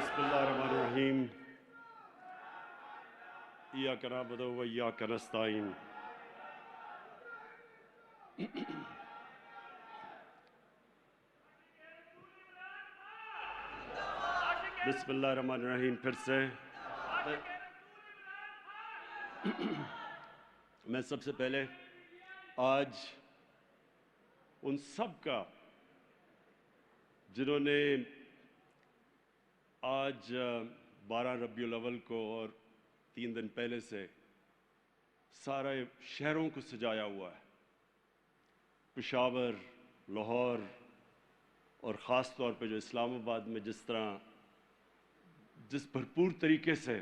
بسم اللہ الرحمن الرحیم ایاک نعبد و ایاک نستعین بسم اللہ الرحمن الرحیم پھر سے میں سب سے پہلے آج ان سب کا جنہوں نے آج 12 ربیع الاول کو اور 3 دن پہلے سے سارے شہروں کو سجایا ہوا ہے، پشاور، لاہور اور خاص طور پہ جو اسلام آباد میں جس بھرپور طریقے سے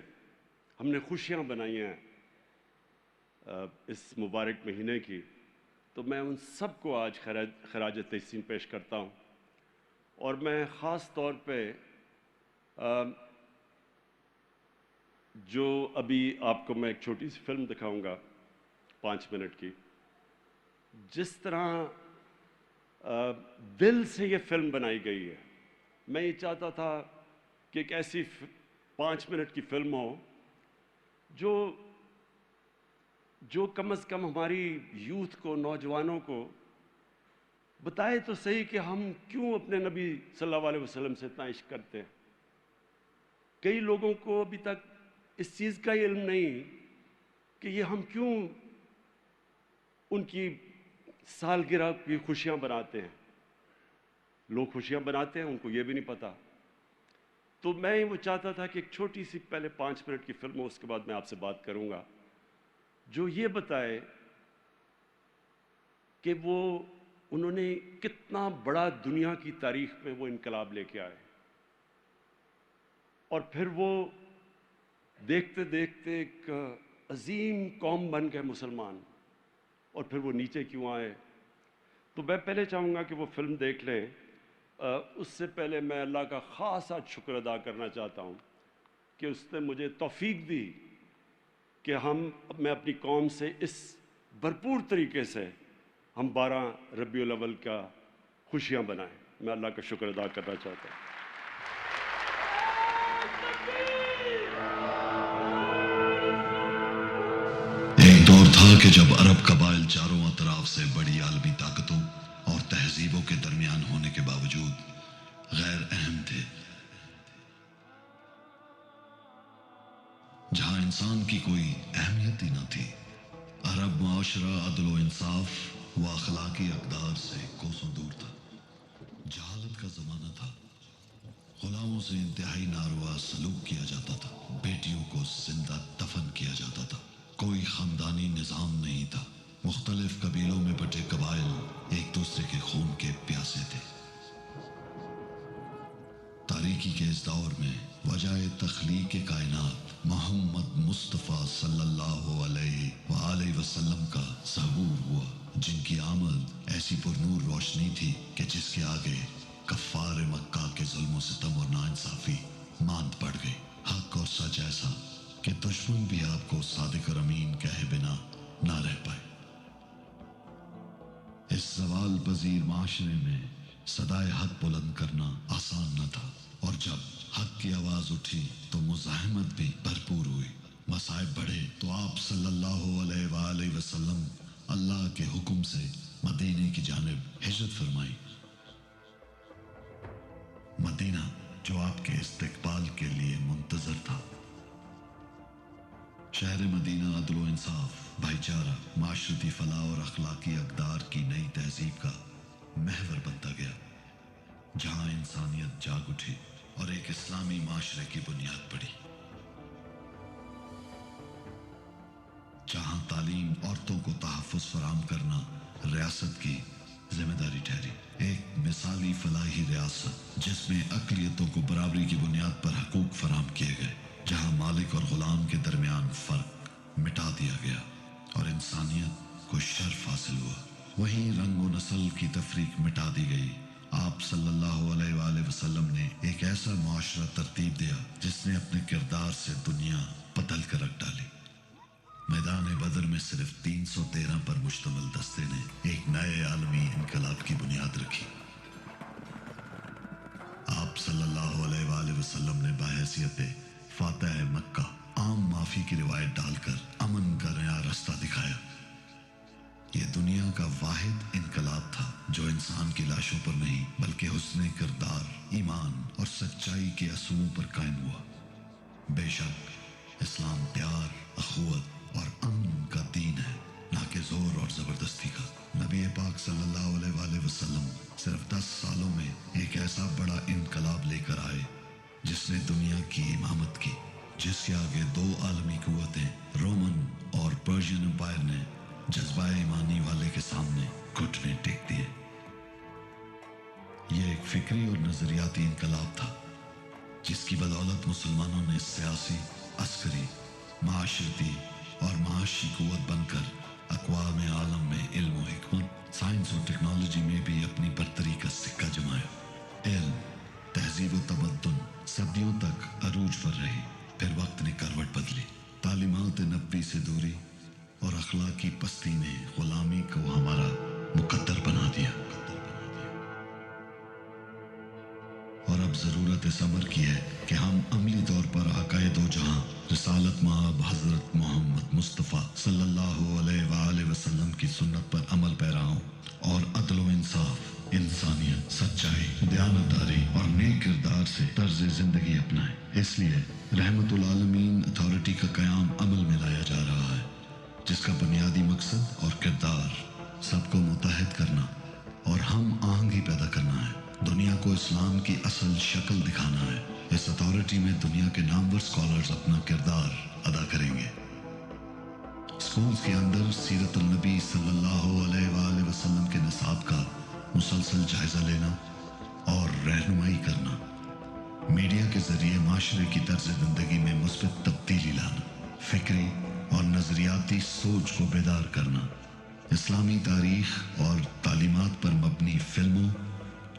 ہم نے خوشیاں بنائی ہیں اس مبارک مہینے کی، تو میں ان سب کو آج خراج تحسین پیش کرتا ہوں۔ اور میں خاص طور پہ جو ابھی آپ کو میں ایک چھوٹی سی فلم دکھاؤں گا 5 منٹ کی، جس طرح دل سے یہ فلم بنائی گئی ہے، میں یہ چاہتا تھا کہ ایک ایسی 5 منٹ کی فلم ہو جو کم از کم ہماری یوتھ کو، نوجوانوں کو بتائے تو صحیح کہ ہم کیوں اپنے نبی صلی اللہ علیہ وسلم سے اتنا عشق کرتے ہیں۔ کئی لوگوں کو ابھی تک اس چیز کا علم نہیں کہ یہ ہم کیوں ان کی سالگرہ کی خوشیاں بناتے ہیں۔ لوگ خوشیاں بناتے ہیں، ان کو یہ بھی نہیں پتا۔ تو میں وہ چاہتا تھا کہ ایک چھوٹی سی پہلے 5 منٹ کی فلم ہو، اس کے بعد میں آپ سے بات کروں گا، جو یہ بتائے کہ انہوں نے کتنا بڑا دنیا کی تاریخ میں وہ انقلاب لے کے آئے، اور پھر وہ دیکھتے دیکھتے ایک عظیم قوم بن گئے مسلمان، اور پھر وہ نیچے کیوں آئے۔ تو میں پہلے چاہوں گا کہ وہ فلم دیکھ لیں۔ اس سے پہلے میں اللہ کا خاص آج شکر ادا کرنا چاہتا ہوں کہ اس نے مجھے توفیق دی کہ میں اپنی قوم سے اس بھرپور طریقے سے ہم 12 ربیع الاول کا خوشیاں بنائیں۔ میں اللہ کا شکر ادا کرنا چاہتا ہوں۔ ایک دور تھا کہ جب عرب قبائل چاروں اطراف سے بڑی عالمی طاقتوں اور تہذیبوں کے درمیان ہونے کے باوجود غیر اہم تھے، جہاں انسان کی کوئی اہمیت ہی نہ تھی۔ عرب معاشرہ عدل و انصاف و اخلاقی اقدار سے کوسوں دور تھا۔ جہالت کا زمانہ تھا، غلاموں سے انتہائی ناروا سلوک کیا جاتا تھا، بیٹیوں کو زندہ دفن کیا جاتا تھا، کوئی خاندانی نظام نہیں تھا، مختلف قبیلوں میں بٹے قبائل ایک دوسرے کے خون کے پیاسے تھے۔ تاریکی کے اس دور میں وجہ تخلیق کائنات محمد مصطفیٰ صلی اللہ علیہ وآلہ وسلم کا ظہور ہوا، جن کی آمد ایسی پرنور روشنی تھی کہ جس کے آگے کفار مکہ کے ظلم و ستم اور ناانصافی ماند پڑ گئی۔ حق اور سچ ایسا کہ دشمن بھی آپ کو صادق اور امین کہے بنا نہ رہ پائے۔ اس زوال پذیر معاشرے میں صدائے حق بلند کرنا آسان نہ تھا، اور جب حق کی آواز اٹھی تو مزاحمت بھی بھرپور ہوئی۔ مصائب بڑھے تو آپ صلی اللہ علیہ وآلہ وسلم اللہ کے حکم سے مدینے کی جانب ہجرت فرمائی۔ مدینہ جو آپ کے استقبال کے لیے منتظر تھا۔ شہر مدینہ عدل و انصاف، بھائی چارہ، معاشرتی فلاح اور اخلاقی اقدار کی نئی تہذیب کا محور بنتا گیا، جہاں انسانیت جاگ اٹھی اور ایک اسلامی معاشرے کی بنیاد پڑی، جہاں تعلیم عورتوں کو تحفظ فراہم کرنا ریاست کی ذمہ داری ٹھہری۔ ایک مثالی فلاحی ریاست جس میں اقلیتوں کو برابری کی بنیاد پر حقوق فراہم کیے گئے، جہاں مالک اور غلام کے درمیان فرق مٹا دیا گیا اور انسانیت کو شرف حاصل ہوا۔ وہیں رنگ و نسل کی تفریق مٹا دی گئی۔ آپ صلی اللہ علیہ وآلہ وسلم نے ایک ایسا معاشرہ ترتیب دیا جس نے اپنے کردار سے دنیا بدل کر رکھ ڈالی۔ میدان بدر میں صرف 313 پر مشتمل دستے نے ایک نئے عالمی انقلاب کی بنیاد رکھی۔ آپ صلی اللہ علیہ وآلہ وسلم نے بحیثیت فاتح مکہ عام معافی کی روایت ڈال کر امن کا نیا رستہ دکھایا۔ یہ دنیا کا واحد انقلاب تھا جو انسان کی لاشوں پر نہیں بلکہ حسن کردار، ایمان اور سچائی کے اصولوں پر قائم ہوا۔ بے شک اسلام پیار، اخوت اور امن کا دین ہے، نہ کہ زور اور زبردستی کا۔ نبی پاک صلی اللہ علیہ وآلہ وسلم صرف 10 سالوں میں ایک ایسا بڑا انقلاب لے کر آئے جس نے دنیا کی امامت کی، جس کے آگے 2 عالمی قوتیں رومن اور پرشین امپائر نے جذبہ ایمانی والے کے سامنے گھٹنے ٹیک دیے۔ یہ ایک فکری اور نظریاتی انقلاب تھا جس کی بدولت مسلمانوں نے سیاسی، عسکری، معاشرتی اور معاشی قوت بن کر اقوام عالم میں علم و حکمت، سائنس اور ٹیکنالوجی میں بھی اپنی برتری کا سکہ جمایا۔ علم، تہذیب و تمدن صدیوں تک عروج پر رہی، پھر وقت نے کروٹ بدلی۔ تعلیمات نبوی سے دوری اور اخلاقی پستی نے غلامی کو ہمارا مقدر بنا دیا، اور اب ضرورت اس امر کی ہے کہ ہم عملی طور پر آقا دو جہاں رسالت مآب حضرت محمد مصطفیٰ صلی اللہ علیہ وآلہ وسلم کی سنت پر عمل پیرا ہوں اور عدل و انصاف، انسانیت، سچائی، دیانتداری اور نیک کردار سے طرز زندگی اپنائیں۔ اس لیے رحمت العالمین اتھارٹی کا قیام عمل میں لایا جا رہا ہے، جس کا بنیادی مقصد اور کردار سب کو متحد کرنا اور ہم آہنگی پیدا کرنا ہے، دنیا کو اسلام کی اصل شکل دکھانا ہے۔ اس اتھارٹی میں دنیا کے نامور اسکالرز اپنا کردار ادا کریں گے۔ اسکولز کے اندر سیرت النبی صلی اللہ علیہ وآلہ وسلم کے نصاب کا مسلسل جائزہ لینا اور رہنمائی کرنا، میڈیا کے ذریعے معاشرے کی طرز زندگی میں مثبت تبدیلی لانا، فکری اور نظریاتی سوچ کو بیدار کرنا، اسلامی تاریخ اور تعلیمات پر مبنی فلموں،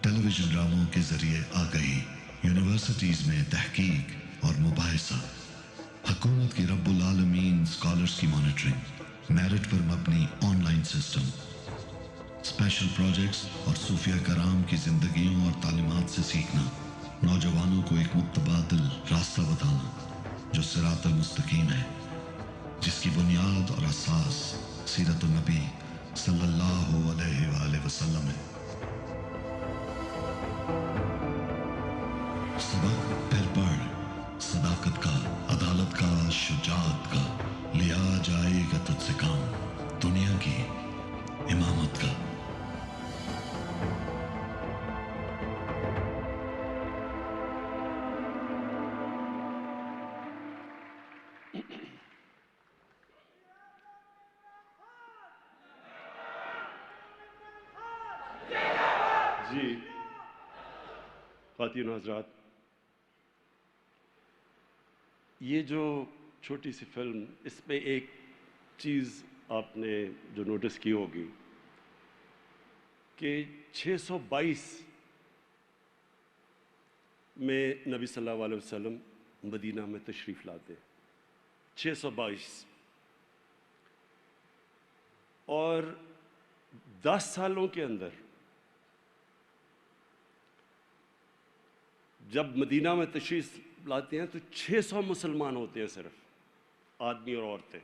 ٹیلی ویژن ڈراموں کے ذریعے آگہی، یونیورسٹیز میں تحقیق اور مباحثہ، حکومت کی رب العالمین اسکالرز کی مانیٹرنگ، میرٹ پر مبنی on line system, special projects اور صوفیہ کرام کی زندگیوں اور تعلیمات سے سیکھنا، نوجوانوں کو ایک متبادل راستہ بتانا جو صراط المستقیم ہے، جس کی بنیاد اور اساس سیرت النبی صلی اللہ علیہ وآلہ وسلم ہے۔ سبق پھر پڑھ، صداقت کا، عدالت کا، شجاعت کا، لیا جائے گا تجھ سے کام، دنیا کی امامت کا۔ جی خواتین و حضرات، یہ جو چھوٹی سی فلم، اس میں ایک چیز آپ نے جو نوٹس کی ہوگی کہ 622 میں نبی صلی اللہ علیہ وسلم مدینہ میں تشریف لاتے، 622، اور 10 سالوں کے اندر جب مدینہ میں تشریف لاتے ہیں تو 600 مسلمان ہوتے ہیں، صرف آدمی اور عورتیں،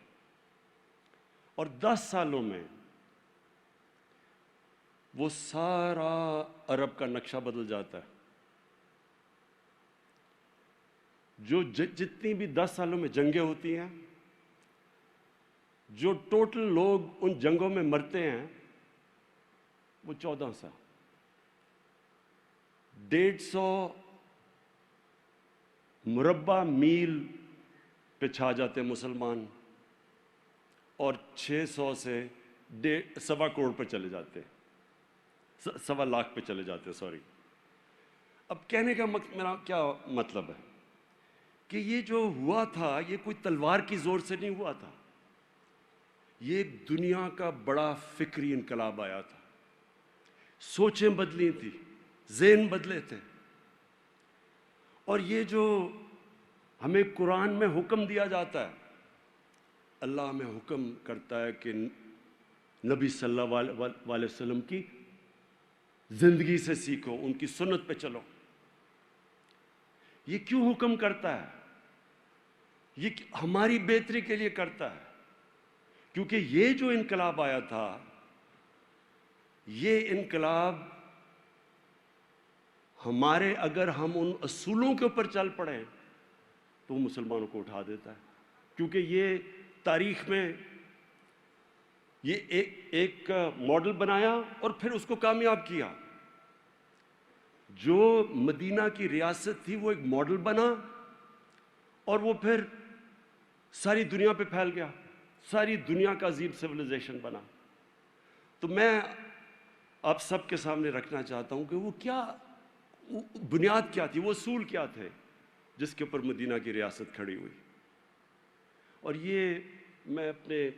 اور 10 سالوں میں وہ سارا عرب کا نقشہ بدل جاتا ہے۔ جو جتنی بھی 10 سالوں میں جنگیں ہوتی ہیں، جو ٹوٹل لوگ ان جنگوں میں مرتے ہیں وہ 1400، 150 مربع میل پہ چھا جاتے ہیں مسلمان، اور 600 سے 1.25 کروڑ پہ چلے جاتے ہیں، 1.25 لاکھ پہ چلے جاتے ہیں، سوری۔ اب کہنے کا میرا کیا مطلب ہے کہ یہ جو ہوا تھا یہ کوئی تلوار کی زور سے نہیں ہوا تھا، یہ ایک دنیا کا بڑا فکری انقلاب آیا تھا، سوچیں بدلی تھی، ذہن بدلے تھے۔ اور یہ جو ہمیں قرآن میں حکم دیا جاتا ہے، اللہ ہمیں حکم کرتا ہے کہ نبی صلی اللہ علیہ وسلم کی زندگی سے سیکھو، ان کی سنت پہ چلو، یہ کیوں حکم کرتا ہے؟ یہ ہماری بہتری کے لیے کرتا ہے، کیونکہ یہ جو انقلاب آیا تھا، یہ انقلاب ہمارے، اگر ہم ان اصولوں کے اوپر چل پڑیں تو وہ مسلمانوں کو اٹھا دیتا ہے، کیونکہ یہ تاریخ میں یہ ایک ماڈل بنایا اور پھر اس کو کامیاب کیا۔ جو مدینہ کی ریاست تھی وہ ایک ماڈل بنا اور وہ پھر ساری دنیا پہ پھیل گیا، ساری دنیا کا عظیم سویلائزیشن بنا۔ تو میں آپ سب کے سامنے رکھنا چاہتا ہوں کہ وہ کیا بنیاد کیا تھی، وہ اصول کیا تھے جس کے اوپر مدینہ کی ریاست کھڑی ہوئی۔ اور یہ میں اپنے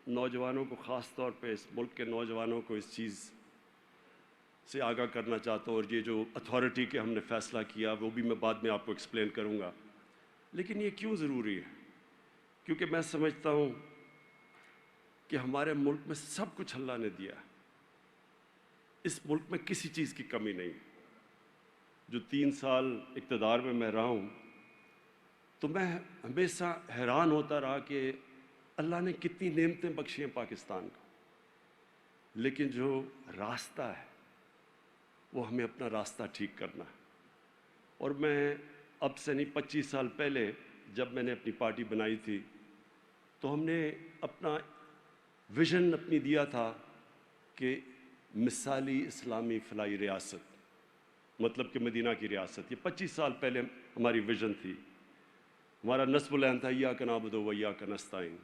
نوجوانوں کو، خاص طور پہ اس ملک کے نوجوانوں کو اس چیز سے آگاہ کرنا چاہتا ہوں، اور یہ جو اتھارٹی کے ہم نے فیصلہ کیا وہ بھی میں بعد میں آپ کو ایکسپلین کروں گا۔ لیکن یہ کیوں ضروری ہے؟ کیونکہ میں سمجھتا ہوں کہ ہمارے ملک میں سب کچھ اللہ نے دیا ہے، اس ملک میں کسی چیز کی کمی نہیں۔ جو 3 سال اقتدار میں رہا ہوں تو میں ہمیشہ حیران ہوتا رہا کہ اللہ نے کتنی نعمتیں بخشی ہیں پاکستان کو، لیکن جو راستہ ہے وہ ہمیں اپنا راستہ ٹھیک کرنا ہے۔ اور میں اب سے نہیں 25 سال پہلے جب میں نے اپنی پارٹی بنائی تھی تو ہم نے اپنا ویژن اپنی دیا تھا کہ مثالی اسلامی فلاحی ریاست، مطلب کہ مدینہ کی ریاست۔ یہ 25 سال پہلے ہماری ویژن تھی، ہمارا نصب العین تھا ایاک نعبد و ایاک نستعین۔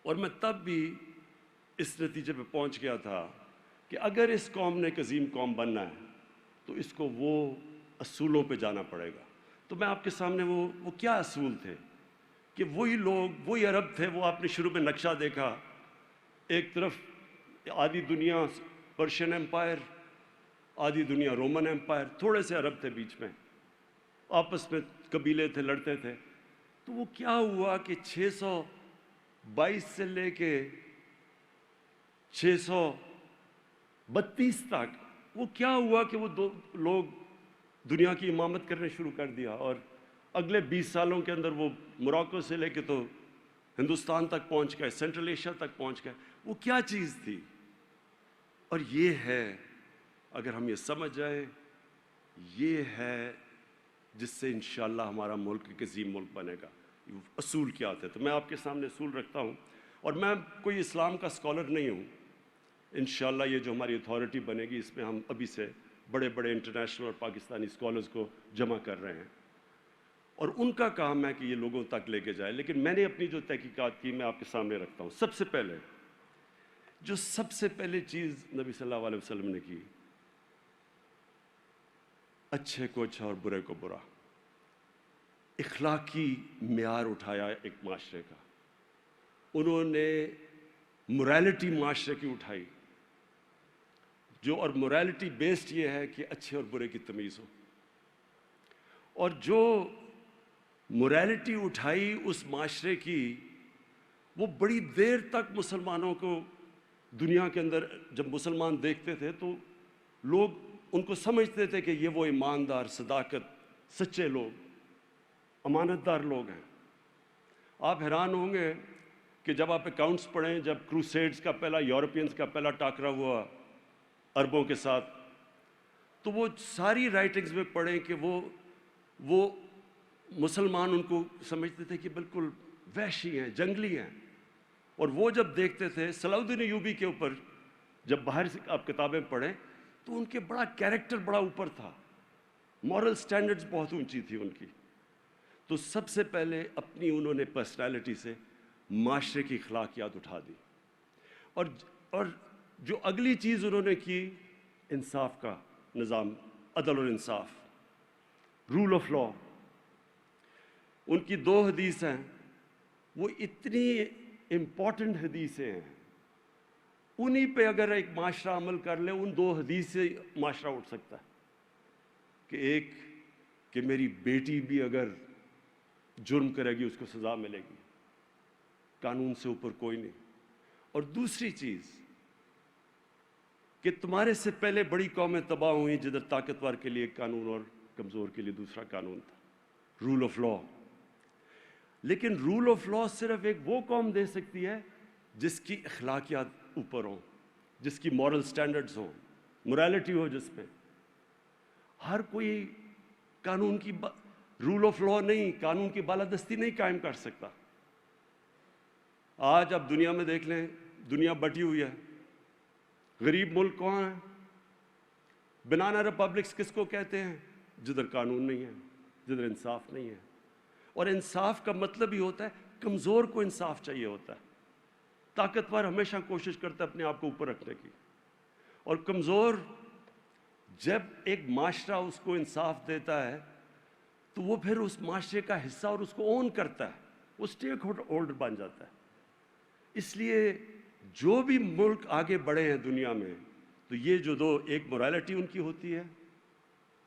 اور میں تب بھی اس نتیجے پہ پہنچ گیا تھا کہ اگر اس قوم نے ایک عظیم قوم بننا ہے تو اس کو وہ اصولوں پہ جانا پڑے گا۔ تو میں آپ کے سامنے وہ کیا اصول تھے کہ وہی لوگ، وہی عرب تھے، وہ آپ نے شروع میں نقشہ دیکھا، ایک طرف آدھی دنیا پرشین امپائر، آدھی دنیا رومن امپائر، تھوڑے سے عرب تھے بیچ میں، آپس میں قبیلے تھے، لڑتے تھے۔ تو وہ کیا ہوا کہ 622 سے لے کے 632 تک وہ کیا ہوا کہ وہ دو لوگ دنیا کی امامت کرنے شروع کر دیا، اور اگلے 20 سالوں کے اندر وہ موراکو سے لے کے تو ہندوستان تک پہنچ گئے، سینٹرل ایشیا تک پہنچ گئے۔ وہ کیا چیز تھی؟ اور یہ ہے، اگر ہم یہ سمجھ جائیں، یہ ہے جس سے انشاءاللہ ہمارا ملک ایک عظیم ملک بنے گا۔ اصول کیا تھے؟ تو میں آپ کے سامنے اصول رکھتا ہوں، اور میں کوئی اسلام کا اسکالر نہیں ہوں۔ انشاءاللہ یہ جو ہماری اتھارٹی بنے گی اس میں ہم ابھی سے بڑے بڑے انٹرنیشنل اور پاکستانی اسکالرز کو جمع کر رہے ہیں، اور ان کا کام ہے کہ یہ لوگوں تک لے کے جائے۔ لیکن میں نے اپنی جو تحقیقات کی میں آپ کے سامنے رکھتا ہوں۔ سب سے پہلے چیز نبی صلی اللہ علیہ وسلم نے کی، اچھے کو اچھا اور برے کو برا، اخلاقی معیار اٹھایا ایک معاشرے کا۔ انہوں نے موریلٹی معاشرے کی اٹھائی، اور موریلٹی بیسڈ یہ ہے کہ اچھے اور برے کی تمیز ہو۔ اور جو موریلٹی اٹھائی اس معاشرے کی، وہ بڑی دیر تک مسلمانوں کو دنیا کے اندر، جب مسلمان دیکھتے تھے تو لوگ ان کو سمجھتے تھے کہ یہ وہ ایماندار، صداقت، سچے لوگ، امانت دار لوگ ہیں۔ آپ حیران ہوں گے کہ جب آپ اکاؤنٹس پڑھیں، جب کروسیڈز کا پہلا، یورپینز کا پہلا ٹاکرا ہوا عربوں کے ساتھ، تو وہ ساری رائٹنگز میں پڑھیں کہ وہ مسلمان ان کو سمجھتے تھے کہ بالکل وحشی ہیں، جنگلی ہیں۔ اور وہ جب دیکھتے تھے صلاح الدین ایوبی کے اوپر، جب باہر سے آپ کتابیں پڑھیں تو ان کے بڑا کیریکٹر بڑا اوپر تھا، مورل سٹینڈرڈز بہت اونچی تھی ان کی۔ تو سب سے پہلے اپنی انہوں نے پرسنالٹی سے معاشرے کی اخلاقیات اٹھا دی، اور جو اگلی چیز انہوں نے کی، انصاف کا نظام، عدل اور انصاف، رول آف لا۔ ان کی 2 حدیث ہیں، وہ اتنی امپورٹنٹ حدیثیں ہیں، انہی پہ اگر ایک معاشرہ عمل کر لے، ان 2 حدیث سے معاشرہ اٹھ سکتا ہے۔ کہ ایک کہ میری بیٹی بھی اگر جرم کرے گی اس کو سزا ملے گی، قانون سے اوپر کوئی نہیں۔ اور دوسری چیز کہ تمہارے سے پہلے بڑی قومیں تباہ ہوئیں جدھر طاقتور کے لیے قانون اور کمزور کے لیے دوسرا قانون تھا، رول آف لا۔ لیکن رول آف لا صرف ایک وہ قوم دے سکتی ہے جس کی اخلاقیات اوپر ہوں، جس کی مورل سٹینڈرڈز ہوں، مورالٹی ہو جس میں۔ ہر کوئی قانون کی رول آف لا نہیں، قانون کی بالادستی نہیں قائم کر سکتا۔ آج آپ دنیا میں دیکھ لیں، دنیا بٹی ہوئی ہے، غریب ملک کون ہیں؟ بنانا ریپبلکس کس کو کہتے ہیں؟ جدھر قانون نہیں ہے، جدھر انصاف نہیں ہے۔ اور انصاف کا مطلب ہی ہوتا ہے کمزور کو انصاف چاہیے ہوتا ہے، طاقتور ہمیشہ کوشش کرتا ہے اپنے آپ کو اوپر رکھنے کی، اور کمزور جب ایک معاشرہ اس کو انصاف دیتا ہے تو وہ پھر اس معاشرے کا حصہ اور اس کو اون کرتا ہے، وہ اسٹیک ہولڈر بن جاتا ہے۔ اس لیے جو بھی ملک آگے بڑھے ہیں دنیا میں، تو یہ جو دو، ایک مورالٹی ان کی ہوتی ہے،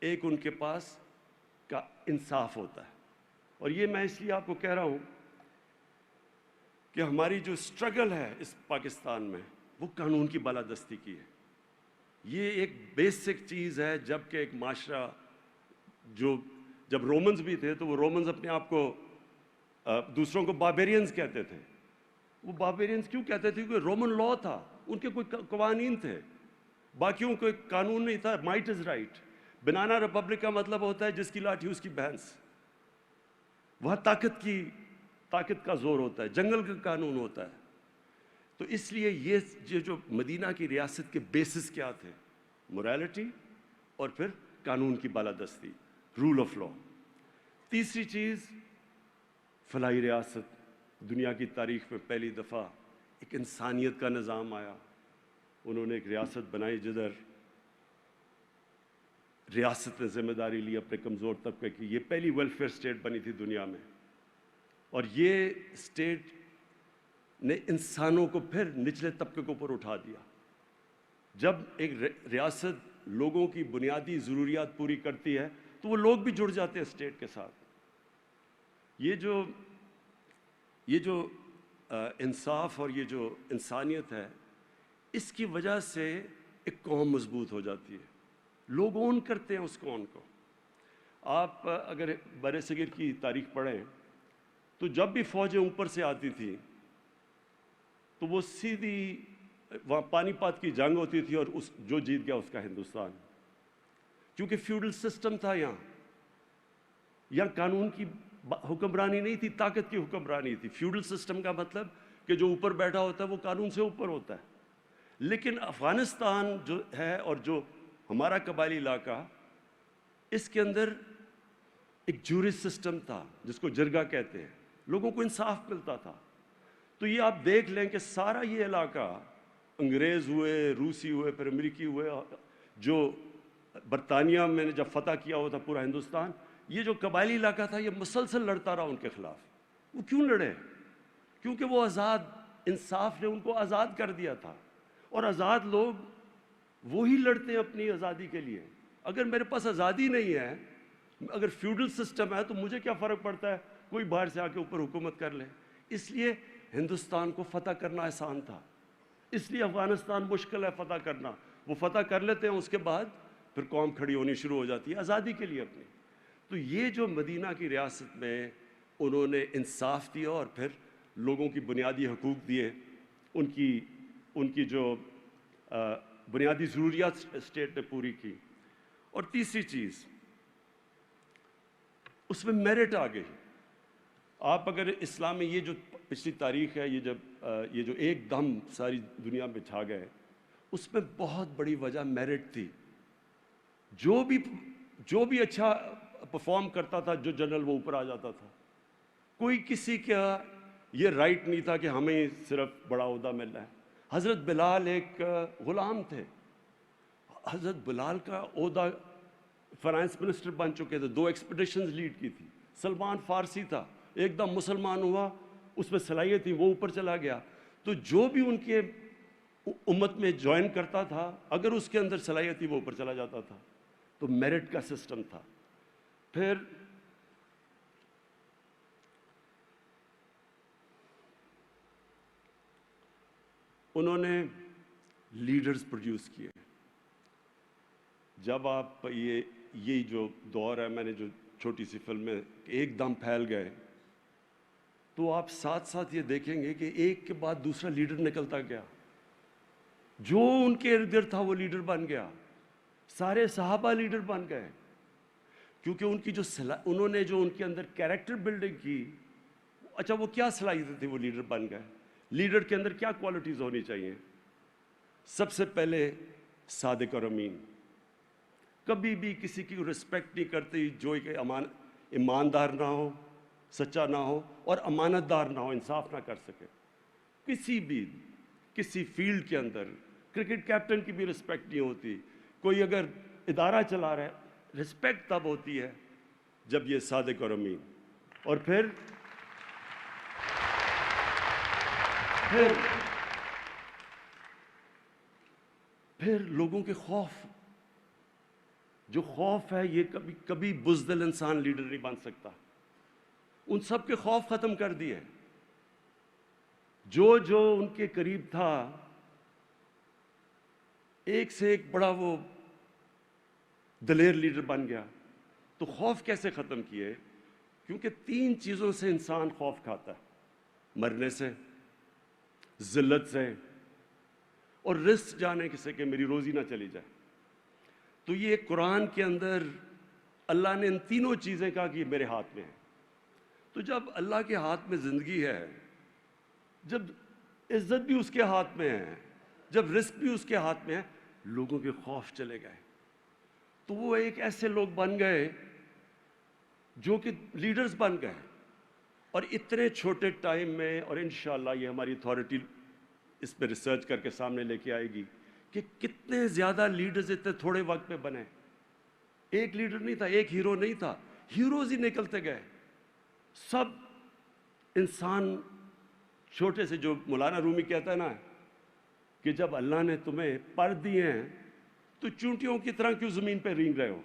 ایک ان کے پاس کا انصاف ہوتا ہے۔ اور یہ میں اس لیے آپ کو کہہ رہا ہوں کہ ہماری جو اسٹرگل ہے اس پاکستان میں، وہ قانون کی بالادستی کی ہے۔ یہ ایک بیسک چیز ہے۔ جب کہ ایک معاشرہ جب رومنز بھی تھے تو وہ رومنز اپنے آپ کو دوسروں کو باربیرینز کہتے تھے۔ وہ باربیرینز کیوں کہتے تھے؟ کیونکہ رومن لا تھا، ان کے کوئی قوانین تھے، باقیوں کو ایک قانون نہیں تھا۔ Might is right. Banana republic کا مطلب ہوتا ہے جس کی لاٹھی اس کی بھینس۔ وہاں طاقت کا زور ہوتا ہے، جنگل کا قانون ہوتا ہے۔ تو اس لیے یہ جو مدینہ کی ریاست کے بیسس کیا تھے؟ مورالٹی اور پھر قانون کی بالادستی، رول آف لا۔ تیسری چیز، فلاحی ریاست۔ دنیا کی تاریخ میں پہلی دفعہ ایک انسانیت کا نظام آیا۔ انہوں نے ایک ریاست بنائی جدھر ریاست نے ذمہ داری لی اپنے کمزور طبقے کی۔ یہ پہلی ویلفیئر اسٹیٹ بنی تھی دنیا میں، اور یہ اسٹیٹ نے انسانوں کو پھر نچلے طبقے کو اوپر اٹھا دیا۔ جب ایک ریاست لوگوں کی بنیادی ضروریات پوری کرتی ہے تو وہ لوگ بھی جڑ جاتے ہیں اسٹیٹ کے ساتھ۔ یہ جو انصاف اور یہ جو انسانیت ہے، اس کی وجہ سے ایک قوم مضبوط ہو جاتی ہے، لوگ اون کرتے ہیں اس قوم کو۔ آپ اگر بر صغیر کی تاریخ پڑھیں تو جب بھی فوجیں اوپر سے آتی تھیں تو وہ سیدھی وہاں پانی پات کی جنگ ہوتی تھی، اور جو جیت گیا اس کا ہندوستان، کیونکہ فیوڈل سسٹم تھا یہاں قانون کی حکمرانی نہیں تھی، طاقت کی حکمرانی تھی۔ فیوڈل سسٹم کا مطلب کہ جو اوپر بیٹھا ہوتا ہے وہ قانون سے اوپر ہوتا ہے۔ لیکن افغانستان جو ہے اور جو ہمارا قبائلی علاقہ، اس کے اندر ایک جورس سسٹم تھا جس کو جرگہ کہتے ہیں، لوگوں کو انصاف ملتا تھا۔ تو یہ آپ دیکھ لیں کہ سارا یہ علاقہ، انگریز ہوئے، روسی ہوئے، پھر امریکی ہوئے، جو برطانیہ میں نے جب فتح کیا ہوا تھا پورا ہندوستان، یہ جو قبائلی علاقہ تھا یہ مسلسل لڑتا رہا ان کے خلاف۔ وہ کیوں لڑے؟ کیونکہ وہ آزاد، انصاف نے ان کو آزاد کر دیا تھا، اور آزاد لوگ وہی لڑتے ہیں اپنی آزادی کے لیے۔ اگر میرے پاس آزادی نہیں ہے، اگر فیوڈل سسٹم ہے، تو مجھے کیا فرق پڑتا ہے کوئی باہر سے آ کے اوپر حکومت کر لے۔ اس لیے ہندوستان کو فتح کرنا آسان تھا، اس لیے افغانستان مشکل ہے فتح کرنا۔ وہ فتح کر لیتے ہیں، اس کے بعد پھر قوم کھڑی ہونی شروع ہو جاتی ہے آزادی کے لیے اپنی۔ تو یہ جو مدینہ کی ریاست میں انہوں نے انصاف دیا اور پھر لوگوں کی بنیادی حقوق دیے، ان کی جو بنیادی ضروریات اسٹیٹ نے پوری کی۔ اور تیسری چیز، اس میں میرٹ آ گئی۔ آپ اگر اسلام میں یہ جو پچھلی تاریخ ہے، یہ جو ایک دم ساری دنیا میں چھا گئے، اس میں بہت بڑی وجہ میرٹ تھی۔ جو بھی اچھا پرفارم کرتا تھا، جو جنرل، وہ اوپر آ جاتا تھا۔ کوئی کسی کا یہ رائٹ نہیں تھا کہ ہمیں صرف بڑا عہدہ مل رہا ہے۔ حضرت بلال ایک غلام تھے، حضرت بلال کا عہدہ فائنانس منسٹر بن چکے تھے، 2 ایکسپیڈیشنز لیڈ کی تھی۔ سلمان فارسی تھا، ایک دم مسلمان ہوا، اس میں صلاحیت تھی، وہ اوپر چلا گیا۔ تو جو بھی ان کے امت میں جوائن کرتا تھا، اگر اس کے اندر صلاحیت تھی، وہ اوپر چلا جاتا تھا۔ تو میرٹ کا سسٹم تھا۔ پھر انہوں نے لیڈرز پروڈیوس کیے۔ جب آپ یہ یہی جو دور ہے، میں نے جو چھوٹی سی فلم میں ایک دم پھیل گئے، تو آپ ساتھ ساتھ یہ دیکھیں گے کہ ایک کے بعد دوسرا لیڈر نکلتا گیا، جو ان کے ارد گرد تھا وہ لیڈر بن گیا، سارے صحابہ لیڈر بن گئے، کیونکہ ان کی جو انہوں نے جو ان کے اندر کیریکٹر بلڈنگ کی، اچھا وہ کیا صلاحیتیں تھی، وہ لیڈر بن گئے۔ لیڈر کے اندر کیا کوالٹیز ہونی چاہیے؟ سب سے پہلے صادق اور امین، کبھی بھی کسی کی رسپیکٹ نہیں کرتی جو کہ ایماندار نہ ہو، سچا نہ ہو اور امانت دار نہ ہو، انصاف نہ کر سکے۔ کسی فیلڈ کے اندر کرکٹ کیپٹن کی بھی رسپیکٹ نہیں ہوتی، کوئی اگر ادارہ چلا رہا ہے، رسپیکٹ تب ہوتی ہے جب یہ صادق اور امین، اور پھر لوگوں کے خوف، جو خوف ہے، یہ کبھی بزدل انسان لیڈر نہیں بن سکتا۔ ان سب کے خوف ختم کر دیے، جو ان کے قریب تھا، ایک سے ایک بڑا وہ دلیر لیڈر بن گیا۔ تو خوف کیسے ختم کیے؟ کیونکہ 3 چیزوں سے انسان خوف کھاتا ہے: مرنے سے، ذلت سے، اور رزق جانے سے کہ میری روزی نہ چلی جائے۔ تو یہ قرآن کے اندر اللہ نے ان تینوں چیزیں کہا کہ یہ میرے ہاتھ میں ہے۔ تو جب اللہ کے ہاتھ میں زندگی ہے، جب عزت بھی اس کے ہاتھ میں ہے، جب رزق بھی اس کے ہاتھ میں ہے، لوگوں کے خوف چلے گئے۔ تو وہ ایک ایسے لوگ بن گئے جو کہ لیڈرز بن گئے، اور اتنے چھوٹے ٹائم میں، اور انشاءاللہ یہ ہماری اتھارٹی اس پہ ریسرچ کر کے سامنے لے کے آئے گی کہ کتنے زیادہ لیڈرز اتنے تھوڑے وقت میں بنے۔ ایک لیڈر نہیں تھا، ایک ہیرو نہیں تھا، ہیروز ہی نکلتے گئے۔ سب انسان چھوٹے سے، جو مولانا رومی کہتا ہے نا کہ جب اللہ نے تمہیں پر دیے ہیں تو چونٹیوں کی طرح کیوں زمین پہ رینگ رہے ہو؟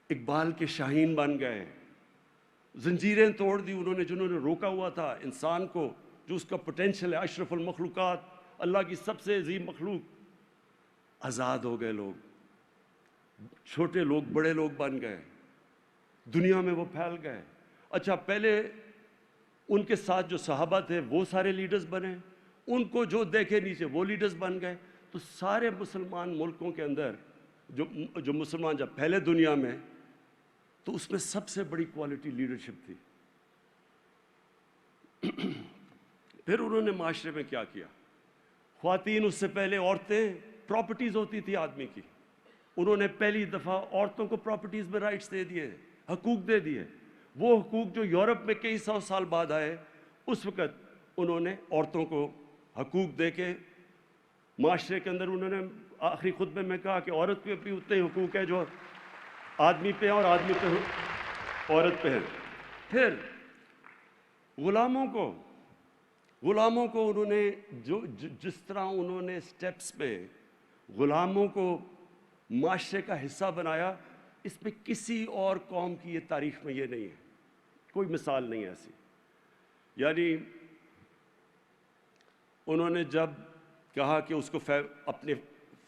اقبال کے شاہین بن گئے، زنجیریں توڑ دی انہوں نے، جنہوں نے روکا ہوا تھا انسان کو، جو اس کا پوٹینشل ہے، اشرف المخلوقات، اللہ کی سب سے عظیم مخلوق، آزاد ہو گئے لوگ، چھوٹے لوگ بڑے لوگ بن گئے، دنیا میں وہ پھیل گئے۔ اچھا، پہلے ان کے ساتھ جو صحابہ تھے وہ سارے لیڈرز بنے، ان کو جو دیکھے نیچے وہ لیڈرز بن گئے۔ تو سارے مسلمان ملکوں کے اندر جو مسلمان جب پھیلے دنیا میں، تو اس میں سب سے بڑی کوالٹی لیڈرشپ تھی۔ پھر انہوں نے معاشرے میں کیا کیا؟ خواتین، اس سے پہلے عورتیں پراپرٹیز ہوتی تھی آدمی کی، انہوں نے پہلی دفعہ عورتوں کو پراپرٹیز میں رائٹس دے دیے، حقوق دے دیے۔ وہ حقوق جو یورپ میں کئی 100 سال بعد آئے، اس وقت انہوں نے عورتوں کو حقوق دے کے معاشرے کے اندر، انہوں نے آخری خطبے میں کہا کہ عورت پہ بھی اتنے حقوق ہیں جو آدمی پہ ہیں، اور آدمی پہ عورت پہ ہیں۔ پھر غلاموں کو انہوں نے جس طرح انہوں نے سٹیپس پہ غلاموں کو معاشرے کا حصہ بنایا، اس پہ کسی اور قوم کی یہ تاریخ میں یہ نہیں ہے، کوئی مثال نہیں ہے ایسی۔ یعنی انہوں نے جب کہا کہ اس کو اپنے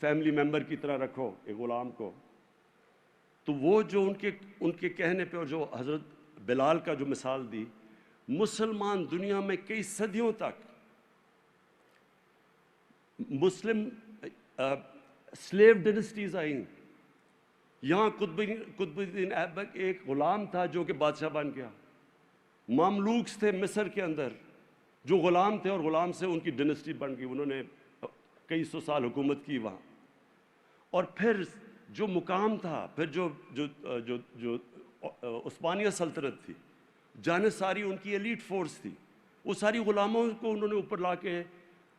فیملی ممبر کی طرح رکھو ایک غلام کو، تو وہ جو ان کے کہنے پہ، اور جو حضرت بلال کا جو مثال دی، مسلمان دنیا میں کئی صدیوں تک مسلم سلیو ڈائنسٹیز آئیں۔ یہاں قطب الدین ایبک ایک غلام تھا جو کہ بادشاہ بن گیا، مملوکس تھے مصر کے اندر جو غلام تھے، اور غلام سے ان کی ڈائنسٹی بن گئی، انہوں نے کئی 100 سال حکومت کی وہاں۔ اور پھر جو مقام تھا، پھر جو عثمانیہ سلطنت تھی، جانصاری ان کی ایلیٹ فورس تھی، وہ ساری غلاموں کو انہوں نے اوپر لا کے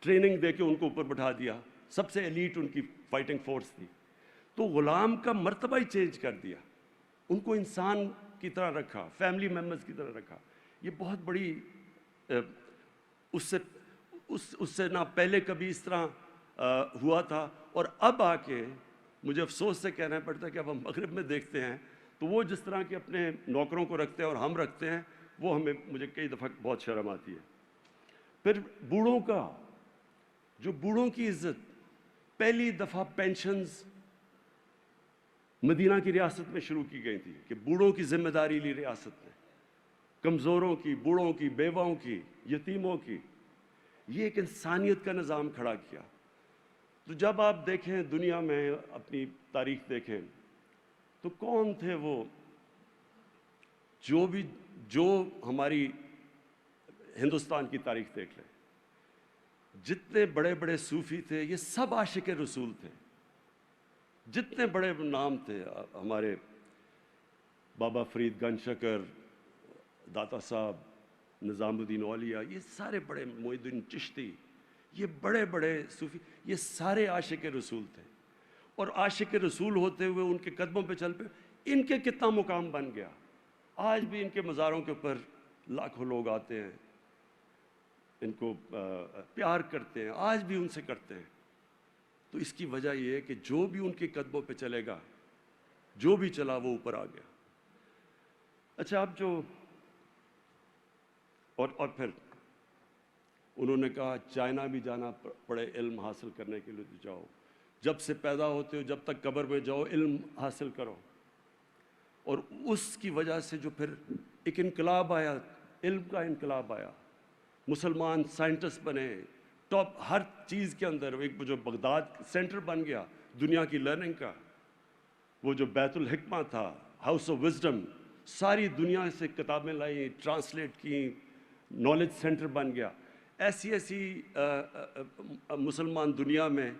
ٹریننگ دے کے ان کو اوپر بٹھا دیا، سب سے ایلیٹ ان کی فائٹنگ فورس تھی۔ تو غلام کا مرتبہ ہی چینج کر دیا، ان کو انسان کی طرح رکھا، فیملی ممبرز کی طرح رکھا۔ یہ بہت بڑی اس سے نہ پہلے کبھی اس طرح ہوا تھا، اور اب آ کے مجھے افسوس سے کہنا پڑتا ہے کہ اب ہم مغرب میں دیکھتے ہیں تو وہ جس طرح کے اپنے نوکروں کو رکھتے ہیں اور ہم رکھتے ہیں، وہ مجھے کئی دفعہ بہت شرم آتی ہے۔ پھر بوڑھوں کی عزت، پہلی دفعہ پینشنز مدینہ کی ریاست میں شروع کی گئی تھی کہ بوڑھوں کی ذمہ داری لی ریاست نے، کمزوروں کی، بوڑھوں کی، بیواؤں کی، یتیموں کی، یہ ایک انسانیت کا نظام کھڑا کیا۔ تو جب آپ دیکھیں دنیا میں اپنی تاریخ دیکھیں تو کون تھے وہ جو ہماری ہندوستان کی تاریخ دیکھ لیں، جتنے بڑے بڑے صوفی تھے یہ سب عاشق رسول تھے، جتنے بڑے نام تھے، ہمارے بابا فرید گنج شکر، داتا صاحب، نظام الدین اولیاء، یہ سارے بڑے، معین الدین چشتی، یہ بڑے بڑے صوفی، یہ سارے عاشق رسول تھے، اور عاشق رسول ہوتے ہوئے ان کے قدموں پہ چل پہ ان کے کتنا مقام بن گیا۔ آج بھی ان کے مزاروں کے اوپر لاکھوں لوگ آتے ہیں، ان کو پیار کرتے ہیں، آج بھی ان سے کرتے ہیں۔ تو اس کی وجہ یہ ہے کہ جو بھی ان کے قدموں پہ چلے گا، جو بھی چلا وہ اوپر آ گیا۔ اچھا، اب جو اور پھر انہوں نے کہا چائنا بھی جانا پڑے علم حاصل کرنے کے لیے تو جاؤ، جب سے پیدا ہوتے ہو جب تک قبر میں جاؤ علم حاصل کرو۔ اور اس کی وجہ سے جو پھر ایک انقلاب آیا، علم کا انقلاب آیا، مسلمان سائنٹسٹ بنے، ٹاپ ہر چیز کے اندر، ایک جو بغداد سینٹر بن گیا دنیا کی لرننگ کا، وہ جو بیت الحکمہ تھا، ہاؤس آف وزڈم، ساری دنیا سے کتابیں لائی، ٹرانسلیٹ کی، نالج سینٹر بن گیا۔ ایسی مسلمان دنیا میں،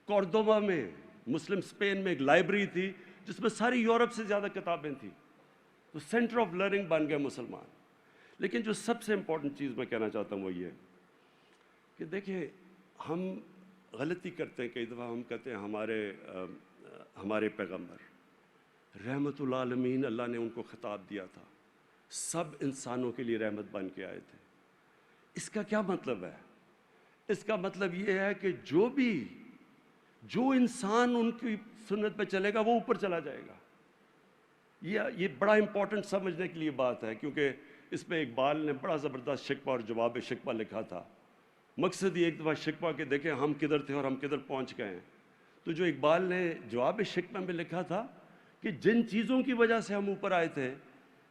کورڈوبا میں، مسلم اسپین میں ایک لائبریری تھی جس میں ساری یورپ سے زیادہ کتابیں تھیں، تو سینٹر آف لرننگ بن گئے مسلمان۔ لیکن جو سب سے امپورٹنٹ چیز میں کہنا چاہتا ہوں وہ یہ کہ دیکھیں، ہم غلطی کرتے ہیں کئی دفعہ، ہم کہتے ہیں ہمارے پیغمبر رحمت العالمین، اللہ نے ان کو خطاب دیا تھا، سب انسانوں کے لیے رحمت بن کے آئے تھے۔ اس کا کیا مطلب ہے؟ اس کا مطلب یہ ہے کہ جو انسان ان کی سنت پہ چلے گا وہ اوپر چلا جائے گا۔ یہ بڑا امپورٹنٹ سمجھنے کے لیے بات ہے، کیونکہ اس پہ اقبال نے بڑا زبردست شکوہ اور جواب شکوہ لکھا تھا۔ مقصد یہ ایک دفعہ شکوہ کہ دیکھیں ہم کدھر تھے اور ہم کدھر پہنچ گئے ہیں۔ تو جو اقبال نے جواب شکوہ میں لکھا تھا کہ جن چیزوں کی وجہ سے ہم اوپر آئے تھے،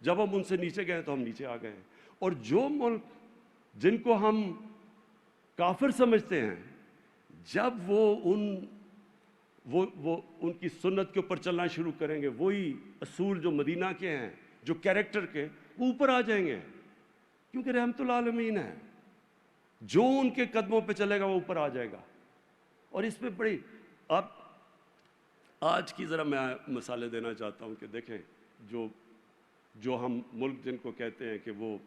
جب ہم ان سے نیچے گئے تو ہم نیچے آ گئے، اور جو ملک جن کو ہم کافر سمجھتے ہیں، جب وہ ان کی سنت کے اوپر چلنا شروع کریں گے، وہی اصول جو مدینہ کے ہیں، جو کیریکٹر کے، وہ اوپر آ جائیں گے، کیونکہ رحمت العالمین ہے، جو ان کے قدموں پہ چلے گا وہ اوپر آ جائے گا۔ اور اس پہ بڑی آپ آج کی ذرا میں مثالیں دینا چاہتا ہوں کہ دیکھیں جو ہم ملک جن کو کہتے ہیں کہ وہ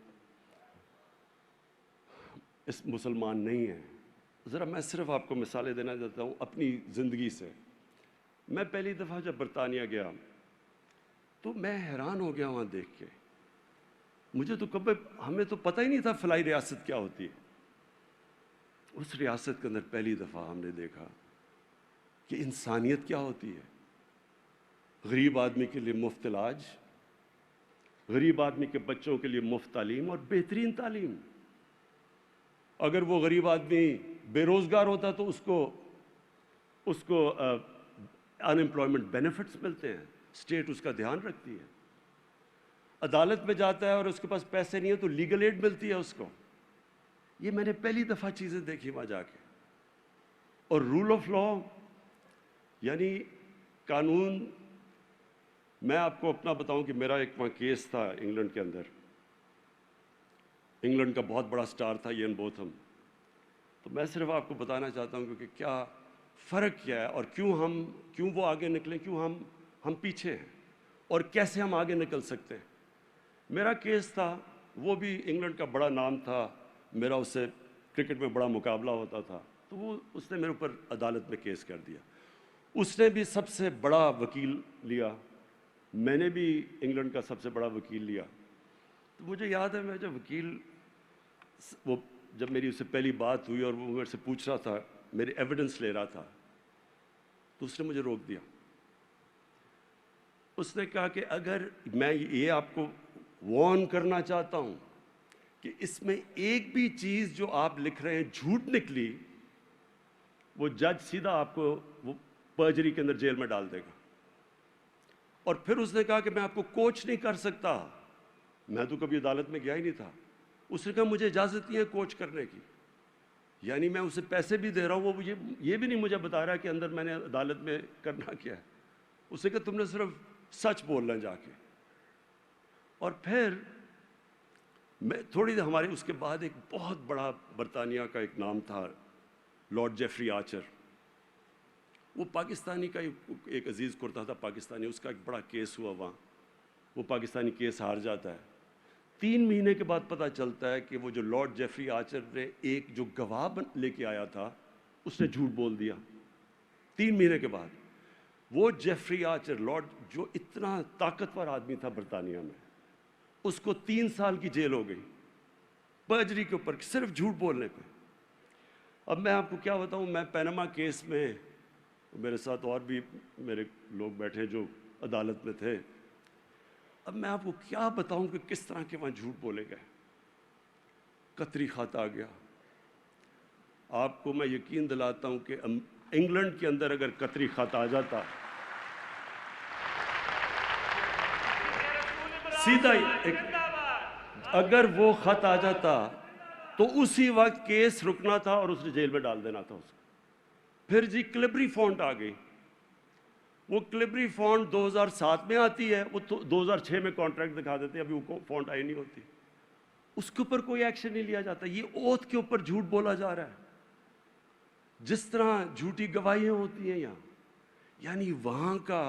اس مسلمان نہیں ہیں، ذرا میں صرف آپ کو مثالیں دینا چاہتا ہوں اپنی زندگی سے۔ میں پہلی دفعہ جب برطانیہ گیا تو میں حیران ہو گیا وہاں دیکھ کے، مجھے تو ہمیں تو پتہ ہی نہیں تھا فلاحی ریاست کیا ہوتی ہے۔ اس ریاست کے اندر پہلی دفعہ ہم نے دیکھا کہ انسانیت کیا ہوتی ہے۔ غریب آدمی کے لیے مفت علاج، غریب آدمی کے بچوں کے لیے مفت تعلیم اور بہترین تعلیم۔ اگر وہ غریب آدمی بے روزگار ہوتا تو اس کو ان امپلائمنٹ بینیفٹس ملتے ہیں، اسٹیٹ اس کا دھیان رکھتی ہے۔ عدالت میں جاتا ہے اور اس کے پاس پیسے نہیں ہیں تو لیگل ایڈ ملتی ہے اس کو۔ یہ میں نے پہلی دفعہ چیزیں دیکھی وہاں جا کے۔ اور رول آف لا، یعنی قانون، میں آپ کو اپنا بتاؤں کہ میرا ایک وہاں کیس تھا انگلینڈ کے اندر، انگلینڈ کا بہت بڑا سٹار تھا ایان بوتھم۔ تو میں صرف آپ کو بتانا چاہتا ہوں کہ کیا فرق کیا ہے اور کیوں وہ آگے نکلے، کیوں ہم پیچھے ہیں، اور کیسے ہم آگے نکل سکتے ہیں۔ میرا کیس تھا، وہ بھی انگلینڈ کا بڑا نام تھا، میرا اس سے کرکٹ میں بڑا مقابلہ ہوتا تھا، تو اس نے میرے اوپر عدالت میں کیس کر دیا۔ اس نے بھی سب سے بڑا وکیل لیا، میں نے بھی انگلینڈ کا سب سے بڑا وکیل لیا۔ تو مجھے یاد ہے میں جب میری اس سے پہلی بات ہوئی اور وہ میرے سے پوچھ رہا تھا، میرے ایویڈنس لے رہا تھا، تو اس نے مجھے روک دیا۔ اس نے کہا کہ اگر میں یہ آپ کو وارن کرنا چاہتا ہوں کہ اس میں ایک بھی چیز جو آپ لکھ رہے ہیں جھوٹ نکلی، وہ جج سیدھا آپ کو وہ پرجری کے اندر جیل میں ڈال دے گا۔ اور پھر اس نے کہا کہ میں آپ کو کوچ نہیں کر سکتا. میں تو کبھی عدالت میں گیا ہی نہیں تھا. اس نے کہا مجھے اجازت نہیں ہے کوچ کرنے کی. یعنی میں اسے پیسے بھی دے رہا ہوں, وہ مجھے یہ بھی نہیں مجھے بتا رہا کہ اندر میں نے عدالت میں کرنا کیا ہے. اسے کہا تم نے صرف سچ بولنا جا کے. اور پھر میں تھوڑی دیر ہمارے اس کے بعد ایک بہت بڑا برطانیہ کا ایک نام تھا لارڈ جیفری آرچر. وہ پاکستانی کا ایک عزیز کرتا تھا پاکستانی, اس کا ایک بڑا کیس ہوا وہاں. وہ پاکستانی کیس ہار جاتا ہے. 3 مہینے کے بعد پتہ چلتا ہے کہ وہ جو لارڈ جیفری آرچر نے ایک جو گواہ لے کے آیا تھا اس نے جھوٹ بول دیا. 3 مہینے کے بعد وہ جیفری آرچر لارڈ جو اتنا طاقتور آدمی تھا برطانیہ میں, اس کو 3 سال کی جیل ہو گئی پرجری کے اوپر, صرف جھوٹ بولنے پہ. اب میں آپ کو کیا بتاؤں, میں پیناما کیس میں, میرے ساتھ اور بھی میرے لوگ بیٹھے جو عدالت میں تھے, اب میں آپ کو کیا بتاؤں کہ کس طرح کے وہاں جھوٹ بولے گئے. قطری خط آ گیا. آپ کو میں یقین دلاتا ہوں کہ انگلینڈ کے اندر اگر قطری خط آ جاتا, سیدھا ہی اگر وہ خط آ جاتا تو اسی وقت کیس رکنا تھا اور اس نے جیل میں ڈال دینا تھا اس کو. پھر جی کلبری فونٹ آ گئی. وہ کلبری فونٹ 2007 میں آتی ہے, وہ 2006 میں کانٹریکٹ دکھا دیتے ہیں, ابھی وہ فونٹ آئی نہیں ہوتی. اس کے اوپر کوئی ایکشن نہیں لیا جاتا. یہ اوتھ کے اوپر جھوٹ بولا جا رہا ہے, جس طرح جھوٹی گواہیاں ہوتی ہیں یہاں. یعنی وہاں کا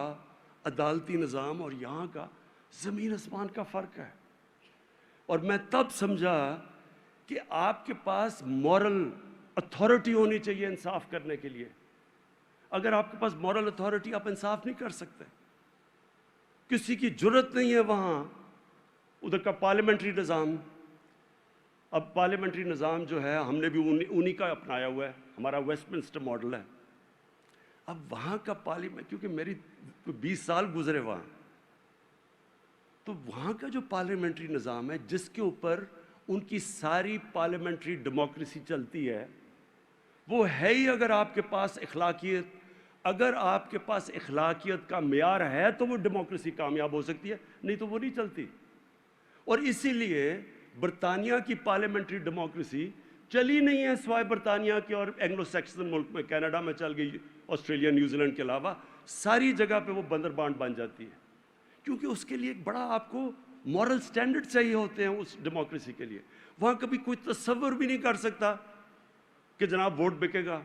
عدالتی نظام اور یہاں کا زمین آسمان کا فرق ہے. اور میں تب سمجھا کہ آپ کے پاس مورل اتھارٹی ہونی چاہیے انصاف کرنے کے لیے. اگر آپ کے پاس مورل اتھارٹی, آپ انصاف نہیں کر سکتے. کسی کی جرت نہیں ہے وہاں. ادھر کا پارلیمنٹری نظام, اب پارلیمنٹری نظام جو ہے ہم نے بھی انہی کا اپنایا ہوا ہے, ہمارا ویسٹ منسٹر ماڈل ہے. اب وہاں کا پارلیمنٹ, کیونکہ میری 20 سال گزرے وہاں, تو وہاں کا جو پارلیمنٹری نظام ہے جس کے اوپر ان کی ساری پارلیمنٹری ڈیموکریسی چلتی ہے, وہ ہے ہی اگر آپ کے پاس اخلاقیت, اگر آپ کے پاس اخلاقیت کا معیار ہے تو وہ ڈیموکریسی کامیاب ہو سکتی ہے, نہیں تو وہ نہیں چلتی. اور اسی لیے برطانیہ کی پارلیمنٹری ڈیموکریسی چلی نہیں ہے سوائے برطانیہ کے اور اینگلو سیکسن ملک میں. کینیڈا میں چل گئی, آسٹریلیا, نیوزی لینڈ کے علاوہ ساری جگہ پہ وہ بندر بانٹ بن جاتی ہے, کیونکہ اس کے لیے ایک بڑا آپ کو مورل سٹینڈرڈ چاہیے ہوتے ہیں اس ڈیموکریسی کے لیے. وہاں کبھی کوئی تصور بھی نہیں کر سکتا کہ جناب ووٹ بکے گا.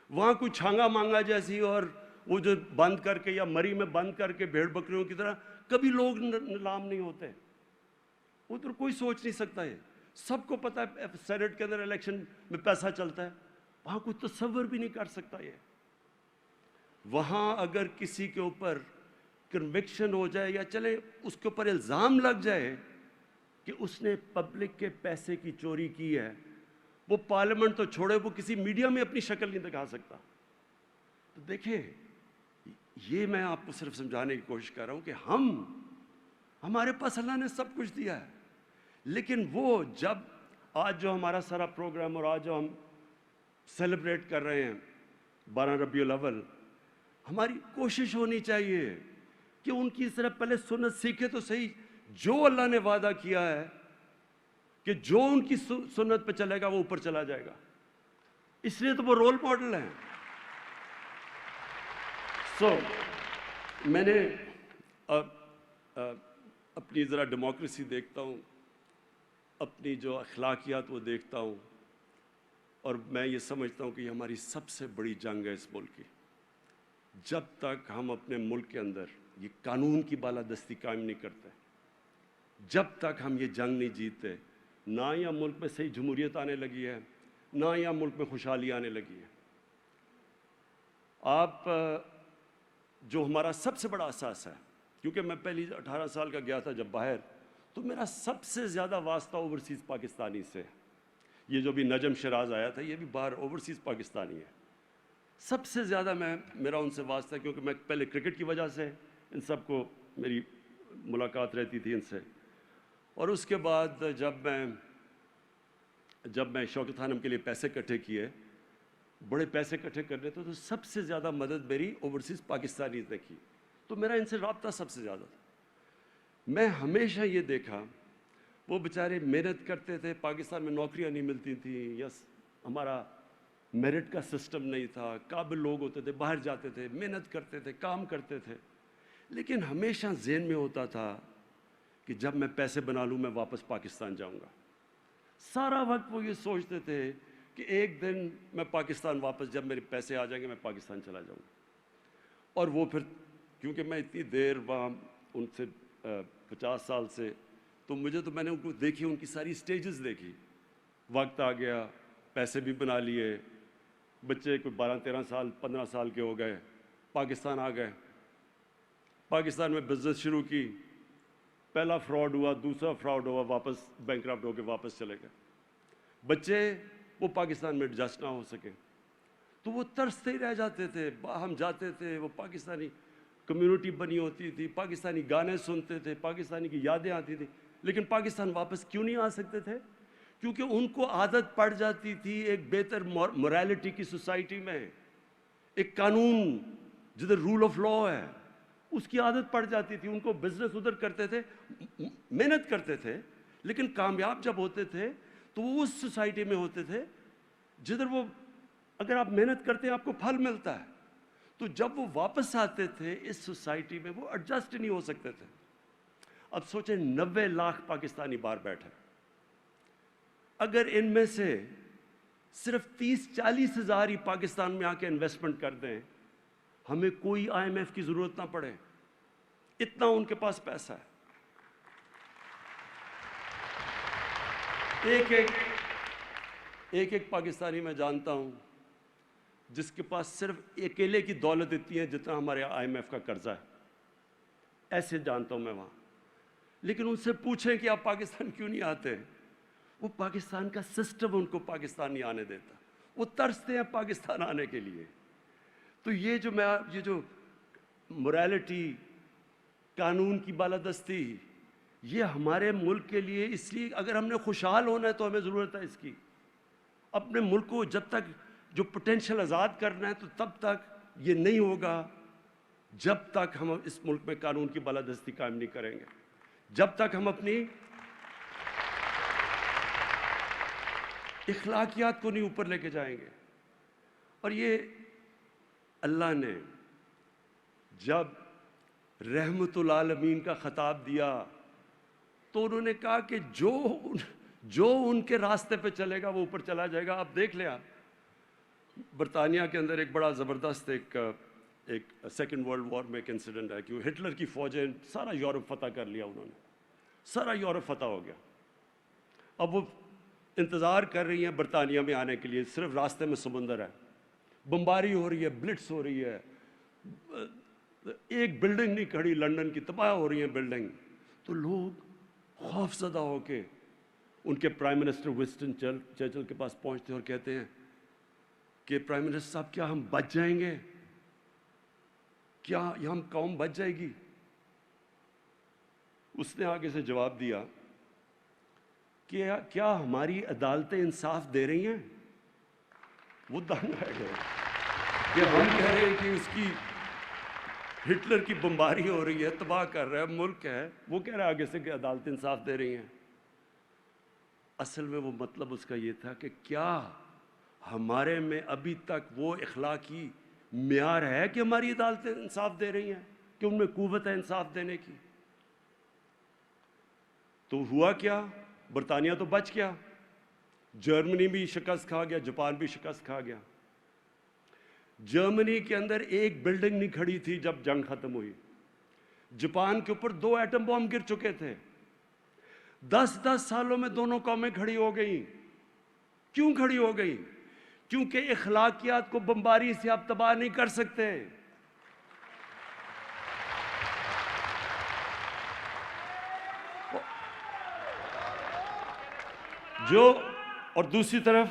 وہاں کوئی چھانگا مانگا جیسی اور وہ جو بند کر کے یا مری میں بند کر کے بھیڑ بکریوں کی طرح کبھی لوگ نیلام نہیں ہوتے. ادھر کوئی سوچ نہیں سکتا. یہ سب کو پتہ ہے سینٹ کے اندر الیکشن میں پیسہ چلتا ہے, وہاں کوئی تصور بھی نہیں کر سکتا. یہ وہاں اگر کسی کے اوپر کنوکشن ہو جائے یا چلے اس کے اوپر الزام لگ جائے کہ اس نے پبلک کے پیسے کی چوری کی ہے, وہ پارلیمنٹ تو چھوڑے, وہ کسی میڈیا میں اپنی شکل نہیں دکھا سکتا. تو دیکھیں, یہ میں آپ کو صرف سمجھانے کی کوشش کر رہا ہوں کہ ہمارے پاس اللہ نے سب کچھ دیا ہے, لیکن وہ جب آج جو ہمارا سارا پروگرام اور آج جو ہم سیلیبریٹ کر رہے ہیں 12 ربیع الاول, ہماری کوشش ہونی چاہیے کہ ان کی طرف پہلے سنت سیکھے تو صحیح. جو اللہ نے وعدہ کیا ہے کہ جو ان کی سنت پہ چلے گا وہ اوپر چلا جائے گا, اس لیے تو وہ رول ماڈل ہیں. میں نے اپنی ذرا ڈیموکریسی دیکھتا ہوں, اپنی جو اخلاقیات وہ دیکھتا ہوں, اور میں یہ سمجھتا ہوں کہ یہ ہماری سب سے بڑی جنگ ہے اس ملک کی. جب تک ہم اپنے ملک کے اندر یہ قانون کی بالادستی قائم نہیں کرتے, جب تک ہم یہ جنگ نہیں جیتتے, نہ یا ملک میں صحیح جمہوریت آنے لگی ہے, نہ یا ملک میں خوشحالی آنے لگی ہے. آپ جو ہمارا سب سے بڑا اساس ہے, کیونکہ میں پہلی 18 سال کا گیا تھا جب باہر, تو میرا سب سے زیادہ واسطہ اوورسیز پاکستانی سے. یہ جو بھی نجم شراز آیا تھا یہ بھی باہر اوورسیز پاکستانی ہے. سب سے زیادہ میرا ان سے واسطہ, کیونکہ میں پہلے کرکٹ کی وجہ سے ان سب کو میری ملاقات رہتی تھی ان سے, اور اس کے بعد جب میں شوکت خانم کے لیے پیسے اکٹھے کیے, بڑے پیسے اکٹھے کرنے تھے, تو سب سے زیادہ مدد میری اوورسیز پاکستانیز نے کی. تو میرا ان سے رابطہ سب سے زیادہ تھا۔ میں ہمیشہ یہ دیکھا وہ بیچارے محنت کرتے تھے، پاکستان میں نوکریاں نہیں ملتی تھیں، یس ہمارا میرٹ کا سسٹم نہیں تھا، قابل لوگ ہوتے تھے، باہر جاتے تھے، محنت کرتے تھے، کام کرتے تھے، لیکن ہمیشہ ذہن میں ہوتا تھا کہ جب میں پیسے بنا لوں میں واپس پاکستان جاؤں گا۔ سارا وقت وہ یہ سوچتے تھے کہ ایک دن میں پاکستان واپس، جب میرے پیسے آ جائیں گے میں پاکستان چلا جاؤں گا۔ اور وہ پھر کیونکہ میں اتنی دیر وہاں ان سے 50 سال سے، تو میں نے ان کو دیکھی، ان کی ساری سٹیجز دیکھی۔ وقت آ گیا، پیسے بھی بنا لیے، بچے کوئی 12-13 سال 15 سال کے ہو گئے، پاکستان آ گئے، پاکستان میں بزنس شروع کی، پہلا فراڈ ہوا، دوسرا فراڈ ہوا، واپس بینکرپٹ ہو کے واپس چلے گئے۔ بچے وہ پاکستان میں ایڈجسٹ نہ ہو سکے تو وہ ترستے ہی رہ جاتے تھے۔ ہم جاتے تھے، وہ پاکستانی کمیونٹی بنی ہوتی تھی، پاکستانی گانے سنتے تھے، پاکستانی کی یادیں آتی تھی، لیکن پاکستان واپس کیوں نہیں آ سکتے تھے؟ کیونکہ ان کو عادت پڑ جاتی تھی ایک بہتر موریلٹی کی سوسائٹی میں، ایک قانون جدھر رول آف لا ہے اس کی عادت پڑ جاتی تھی۔ ان کو بزنس ادھر کرتے تھے، محنت کرتے تھے، لیکن کامیاب جب ہوتے تھے تو وہ اس سوسائٹی میں ہوتے تھے جدھر وہ، اگر آپ محنت کرتے ہیں آپ کو پھل ملتا ہے۔ تو جب وہ واپس آتے تھے اس سوسائٹی میں وہ ایڈجسٹ نہیں ہو سکتے تھے۔ اب سوچیں 90 لاکھ پاکستانی باہر بیٹھے، اگر ان میں سے صرف 30-40 ہزار ہی پاکستان میں آ کے انویسٹمنٹ کر دیں، ہمیں کوئی IMF کی ضرورت نہ پڑے، اتنا ان کے پاس پیسہ ہے۔ ایک پاکستانی میں جانتا ہوں جس کے پاس صرف اکیلے کی دولت اتنی ہے جتنا ہمارے IMF کا قرضہ ہے، ایسے جانتا ہوں میں وہاں۔ لیکن ان سے پوچھیں کہ آپ پاکستان کیوں نہیں آتے، وہ پاکستان کا سسٹم ان کو پاکستان نہیں آنے دیتا، وہ ترستے ہیں پاکستان آنے کے لیے۔ تو یہ جو موریلٹی، قانون کی بالادستی، یہ ہمارے ملک کے لیے، اس لیے اگر ہم نے خوشحال ہونا ہے تو ہمیں ضرورت ہے اس کی۔ اپنے ملک کو جب تک جو پوٹینشیل آزاد کرنا ہے تو تب تک یہ نہیں ہوگا جب تک ہم اس ملک میں قانون کی بالادستی قائم نہیں کریں گے، جب تک ہم اپنی اخلاقیات کو نہیں اوپر لے کے جائیں گے۔ اور یہ اللہ نے جب رحمت العالمین کا خطاب دیا تو انہوں نے کہا کہ جو ان کے راستے پہ چلے گا وہ اوپر چلا جائے گا۔ آپ دیکھ لیں، آپ برطانیہ کے اندر ایک بڑا زبردست ایک سیکنڈ ورلڈ وار میں ایک انسیڈنٹ ہے کہ ہٹلر کی فوجیں سارا یورپ فتح کر لیا، انہوں نے سارا یورپ فتح ہو گیا۔ اب وہ انتظار کر رہی ہیں برطانیہ میں آنے کے لیے، صرف راستے میں سمندر ہے، بمباری ہو رہی ہے، بلٹس ہو رہی ہے، ایک بلڈنگ نہیں کھڑی، لندن کی تباہ ہو رہی ہیں بلڈنگ۔ تو لوگ خوف زدہ ہو کے ان کے پرائم منسٹر ونسٹن چرچل کے پاس پہنچتے اور کہتے ہیں کہ پرائم منسٹر صاحب کیا ہم بچ جائیں گے، کیا ہم قوم بچ جائے گی؟ اس نے آگے سے جواب دیا کہ کیا ہماری عدالتیں انصاف دے رہی ہیں؟ وہ دنگ رہ گئے کہ ہم کہہ رہے ہیں کہ اس کی ہٹلر کی بمباری ہو رہی ہے، تباہ کر رہا ہے، ملک ہے، وہ کہہ رہا ہے آگے سے کہ عدالتیں انصاف دے رہی ہیں۔ اصل میں وہ مطلب اس کا یہ تھا کہ کیا ہمارے میں ابھی تک وہ اخلاقی معیار ہے کہ ہماری عدالتیں انصاف دے رہی ہیں، کہ ان میں قوت ہے انصاف دینے کی؟ تو ہوا کیا؟ برطانیہ تو بچ گیا، جرمنی بھی شکست کھا گیا، جاپان بھی شکست کھا گیا۔ جرمنی کے اندر ایک بلڈنگ نہیں کھڑی تھی جب جنگ ختم ہوئی، جاپان کے اوپر 2 ایٹم بم گر چکے تھے۔ 10 سالوں میں دونوں قومیں کھڑی ہو گئیں۔ کیوں کھڑی ہو گئیں؟ کیونکہ اخلاقیات کو بمباری سے آپ تباہ نہیں کر سکتے۔ اور دوسری طرف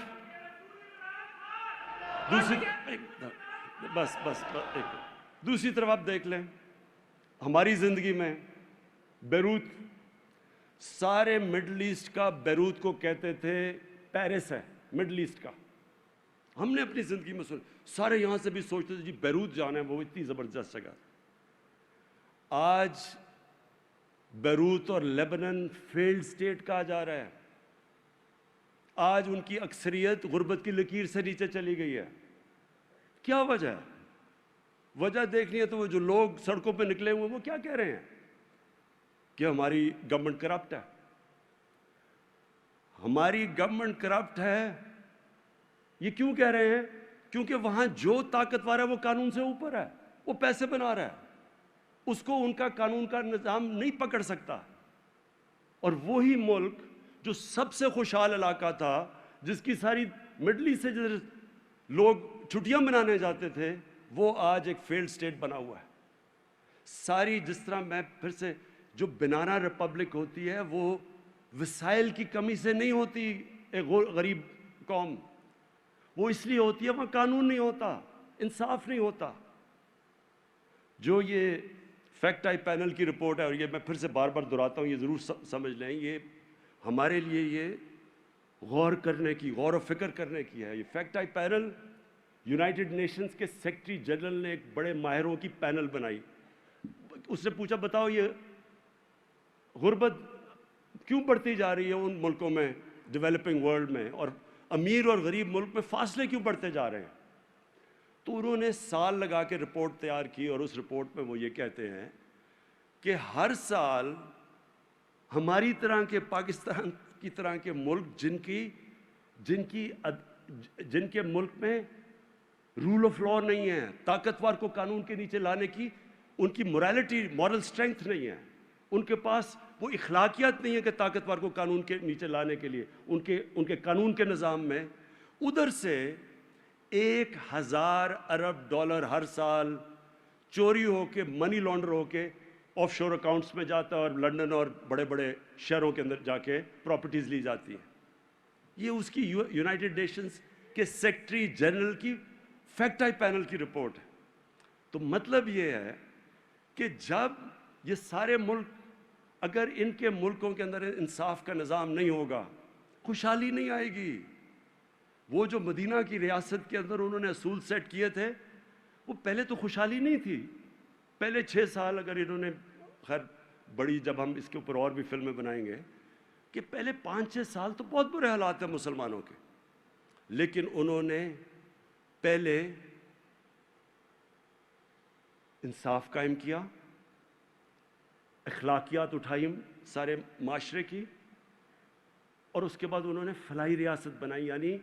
دوسری طرف آپ دیکھ لیں ہماری زندگی میں بیروت، سارے مڈل ایسٹ کا بیروت کو کہتے تھے پیرس ہے مڈل ایسٹ کا۔ ہم نے اپنی زندگی میں سارے یہاں سے بھی سوچتے تھے جی بیروت جانا ہے، وہ اتنی زبردست جگہ۔ آج بیروت اور لیبنن فیلڈ سٹیٹ کہا جا رہا ہے. آج ان کی اکثریت غربت کی لکیر سے نیچے چلی گئی ہے. کیا وجہ ہے؟ وجہ دیکھنی ہے تو وہ جو لوگ سڑکوں پہ نکلے ہوئے وہ کیا کہہ رہے ہیں کہ ہماری گورنمنٹ کرپٹ ہے. ہماری گورنمنٹ کرپٹ ہے یہ کیوں کہہ رہے ہیں؟ کیونکہ وہاں جو طاقتور ہے وہ قانون سے اوپر ہے, وہ پیسے بنا رہا ہے, اس کو ان کا قانون کا نظام نہیں پکڑ سکتا. اور وہی ملک جو سب سے خوشحال علاقہ تھا, جس کی ساری مڈل ایسٹ سے لوگ چھٹیاں منانے جاتے تھے, وہ آج ایک فیلڈ سٹیٹ بنا ہوا ہے. ساری جس طرح میں پھر سے جو بنانا ریپبلک ہوتی ہے وہ وسائل کی کمی سے نہیں ہوتی. ایک غریب قوم وہ اس لیے ہوتی ہے وہاں قانون نہیں ہوتا, انصاف نہیں ہوتا. جو یہ فیکٹ آئی پینل کی رپورٹ ہے, اور یہ میں پھر سے بار بار دہراتا ہوں, یہ ضرور سمجھ لیں, یہ ہمارے لیے یہ غور کرنے کی, غور و فکر کرنے کی ہے. یہ fact I panel United nations کے سیکرٹری جنرل نے ایک بڑے ماہروں کی پینل بنائی. اس سے پوچھا بتاؤ یہ غربت کیوں بڑھتی جا رہی ہے ان ملکوں میں, ڈیولپنگ ورلڈ میں, اور امیر اور غریب ملک میں فاصلے کیوں بڑھتے جا رہے ہیں؟ تو انہوں نے سال لگا کے رپورٹ تیار کی, اور اس رپورٹ میں وہ یہ کہتے ہیں کہ ہر سال ہماری طرح کے, پاکستان کی طرح کے ملک جن کے ملک میں رول آف لا نہیں ہے, طاقتور کو قانون کے نیچے لانے کی ان کی مورالٹی, مورل سٹرینتھ نہیں ہے, ان کے پاس وہ اخلاقیات نہیں ہے کہ طاقتور کو قانون کے نیچے لانے کے لیے ان کے قانون کے نظام میں, ادھر سے 1000 ارب ڈالر ہر سال چوری ہو کے, منی لانڈر ہو کے آف شور اکاؤنٹس میں جاتا ہے, اور لنڈن اور بڑے بڑے شہروں کے اندر جا کے پراپرٹیز لی جاتی ہیں. یہ اس کی یونائٹڈ نیشنز کے سیکرٹری جنرل کی فیکٹ آئی پینل کی رپورٹ ہے. تو مطلب یہ ہے کہ جب یہ سارے ملک, اگر ان کے ملکوں کے اندر انصاف کا نظام نہیں ہوگا, خوشحالی نہیں آئے گی. وہ جو مدینہ کی ریاست کے اندر انہوں نے اصول سیٹ کیے تھے, وہ پہلے تو خوشحالی نہیں تھی. پہلے 6 سال اگر انہوں نے, خیر بڑی, جب ہم اس کے اوپر اور بھی فلمیں بنائیں گے, کہ پہلے 5-6 سال تو بہت برے حالات ہیں مسلمانوں کے, لیکن انہوں نے پہلے انصاف قائم کیا, اخلاقیات اٹھائی سارے معاشرے کی, اور اس کے بعد انہوں نے فلاحی ریاست بنائی. یعنی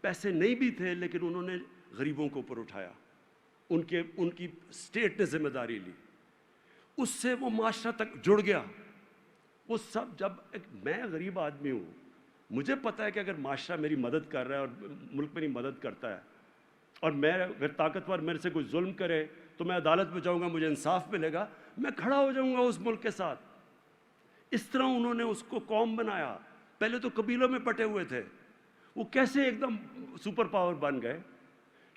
پیسے نہیں بھی تھے لیکن انہوں نے غریبوں کو اوپر اٹھایا, ان کی اسٹیٹ نے ذمہ داری لی, اس سے وہ معاشرہ تک جڑ گیا. وہ سب, جب میں غریب آدمی ہوں, مجھے پتہ ہے کہ اگر معاشرہ میری مدد کر رہا ہے اور ملک میری مدد کرتا ہے, اور میں اگر طاقتور میرے سے کوئی ظلم کرے تو میں عدالت میں جاؤں گا, مجھے انصاف ملے گا, میں کھڑا ہو جاؤں گا اس ملک کے ساتھ. اس طرح انہوں نے اس کو قوم بنایا. پہلے تو قبیلوں میں بٹے ہوئے تھے, وہ کیسے ایک دم سپر پاور بن گئے؟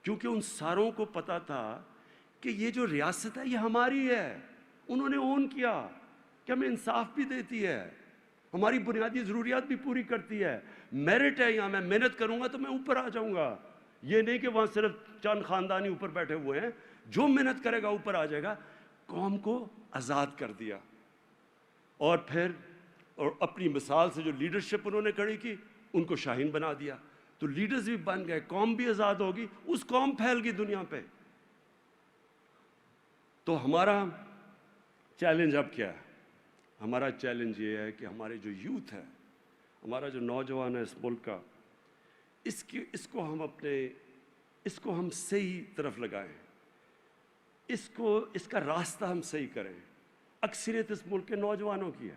کیونکہ ان ساروں کو پتا تھا کہ یہ جو ریاست ہے یہ ہماری ہے. انہوں نے اون کیا کہ ہمیں انصاف بھی دیتی ہے, ہماری بنیادی ضروریات بھی پوری کرتی ہے, میرٹ ہے یہاں, میں محنت کروں گا تو میں اوپر آ جاؤں گا. یہ نہیں کہ وہاں صرف چند خاندانی اوپر بیٹھے ہوئے ہیں, جو محنت کرے گا اوپر آ جائے گا. قوم کو آزاد کر دیا, اور پھر اور اپنی مثال سے جو لیڈرشپ انہوں نے کھڑی کی, ان کو شاہین بنا دیا. تو لیڈرز بھی بن گئے, قوم بھی آزاد ہوگی, اس قوم پھیل گئی دنیا پہ. تو ہمارا چیلنج اب کیا ہے؟ ہمارا چیلنج یہ ہے کہ ہمارے جو یوتھ ہے, ہمارا جو نوجوان ہے اس ملک کا, اس کو ہم صحیح طرف لگائیں, اس کا راستہ ہم صحیح کریں. اکثریت اس ملک کے نوجوانوں کی ہے,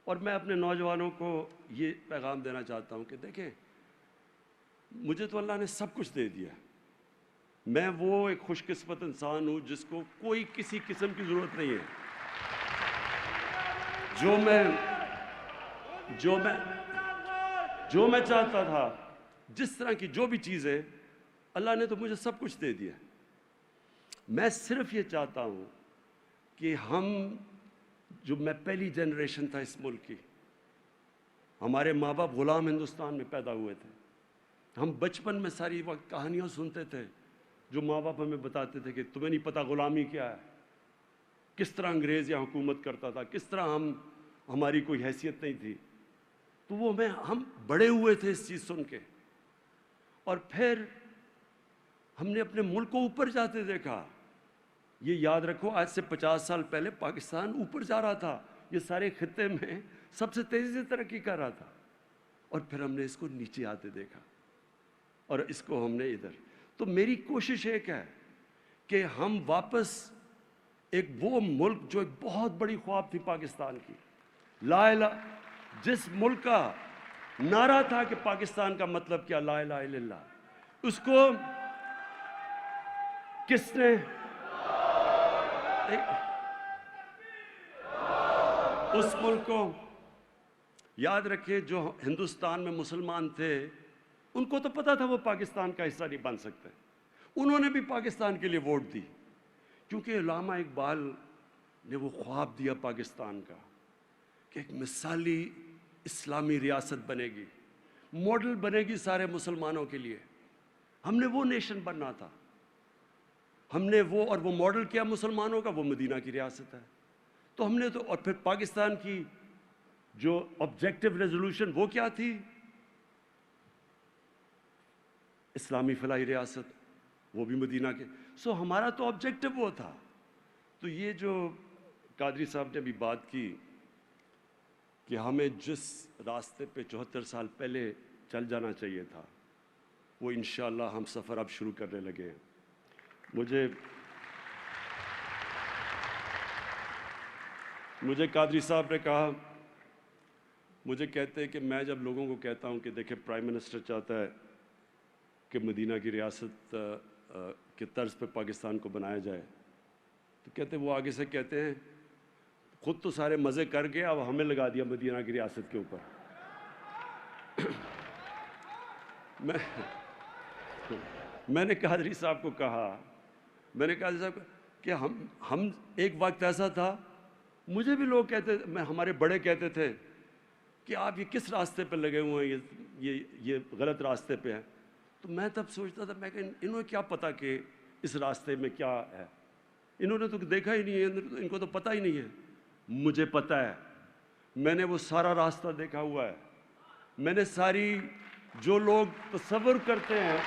اور میں اپنے نوجوانوں کو یہ پیغام دینا چاہتا ہوں کہ دیکھیں, مجھے تو اللہ نے سب کچھ دے دیا. میں وہ ایک خوش قسمت انسان ہوں جس کو کوئی کسی قسم کی ضرورت نہیں ہے. جو میں چاہتا تھا, جس طرح کی جو بھی چیز ہے, اللہ نے تو مجھے سب کچھ دے دیا. میں صرف یہ چاہتا ہوں کہ میں پہلی جنریشن تھا اس ملک کی, ہمارے ماں باپ غلام ہندوستان میں پیدا ہوئے تھے. ہم بچپن میں ساری وقت کہانیاں سنتے تھے جو ماں باپ ہمیں بتاتے تھے کہ تمہیں نہیں پتہ غلامی کیا ہے. کس طرح انگریز یہاں حکومت کرتا تھا، کس طرح ہماری کوئی حیثیت نہیں تھی. تو وہ ہم بڑے ہوئے تھے اس چیز سن کے. اور پھر ہم نے اپنے ملک کو اوپر جاتے دیکھا. یہ یاد رکھو آج سے 50 سال پہلے پاکستان اوپر جا رہا تھا، یہ سارے خطے میں سب سے تیزی سے ترقی کر رہا تھا. اور پھر ہم نے اس کو نیچے آتے دیکھا اور اس کو ہم نے ادھر. تو میری کوشش ایک ہے کہ ہم واپس ایک وہ ملک جو ایک بہت بڑی خواب تھی پاکستان کی، لا الہ، جس ملک کا نعرہ تھا کہ پاکستان کا مطلب کیا، لا الہ الا اللہ، اس کو کس نے اس ملک کو یاد رکھے. جو ہندوستان میں مسلمان تھے ان کو تو پتا تھا وہ پاکستان کا حصہ نہیں بن سکتے، انہوں نے بھی پاکستان کے لیے ووٹ دی، کیونکہ علامہ اقبال نے وہ خواب دیا پاکستان کا کہ ایک مثالی اسلامی ریاست بنے گی، ماڈل بنے گی سارے مسلمانوں کے لیے. ہم نے وہ نیشن بننا تھا، ہم نے وہ، اور وہ ماڈل کیا مسلمانوں کا، وہ مدینہ کی ریاست ہے. تو ہم نے تو، اور پھر پاکستان کی جو آبجیکٹو ریزولوشن وہ کیا تھی، اسلامی فلاحی ریاست، وہ بھی مدینہ کے. سو ہمارا تو آبجیکٹو وہ تھا. تو یہ جو قادری صاحب نے بھی بات کی کہ ہمیں جس راستے پہ 74 سال پہلے چل جانا چاہیے تھا، وہ انشاءاللہ ہم سفر اب شروع کرنے لگے ہیں. مجھے قادری صاحب نے کہا، مجھے کہتے ہیں کہ میں جب لوگوں کو کہتا ہوں کہ دیکھیں پرائم منسٹر چاہتا ہے کہ مدینہ کی ریاست کے طرز پہ پاکستان کو بنایا جائے، تو کہتے ہیں، وہ آگے سے کہتے ہیں خود تو سارے مزے کر گئے، اب ہمیں لگا دیا مدینہ کی ریاست کے اوپر. میں نے قادری صاحب کو کہا، میں نے قادری صاحب کہ ہم ایک وقت ایسا تھا، مجھے بھی لوگ کہتے، ہمارے بڑے کہتے تھے کہ آپ یہ کس راستے پہ لگے ہوئے ہیں، یہ غلط راستے پہ ہیں. تو میں تب سوچتا تھا، میں کہ انہوں نے کیا پتا کہ اس راستے میں کیا ہے، انہوں نے تو دیکھا ہی نہیں ہے، ان کو تو پتہ ہی نہیں ہے. مجھے پتہ ہے، میں نے وہ سارا راستہ دیکھا ہوا ہے. میں نے ساری، جو لوگ تصور کرتے ہیں،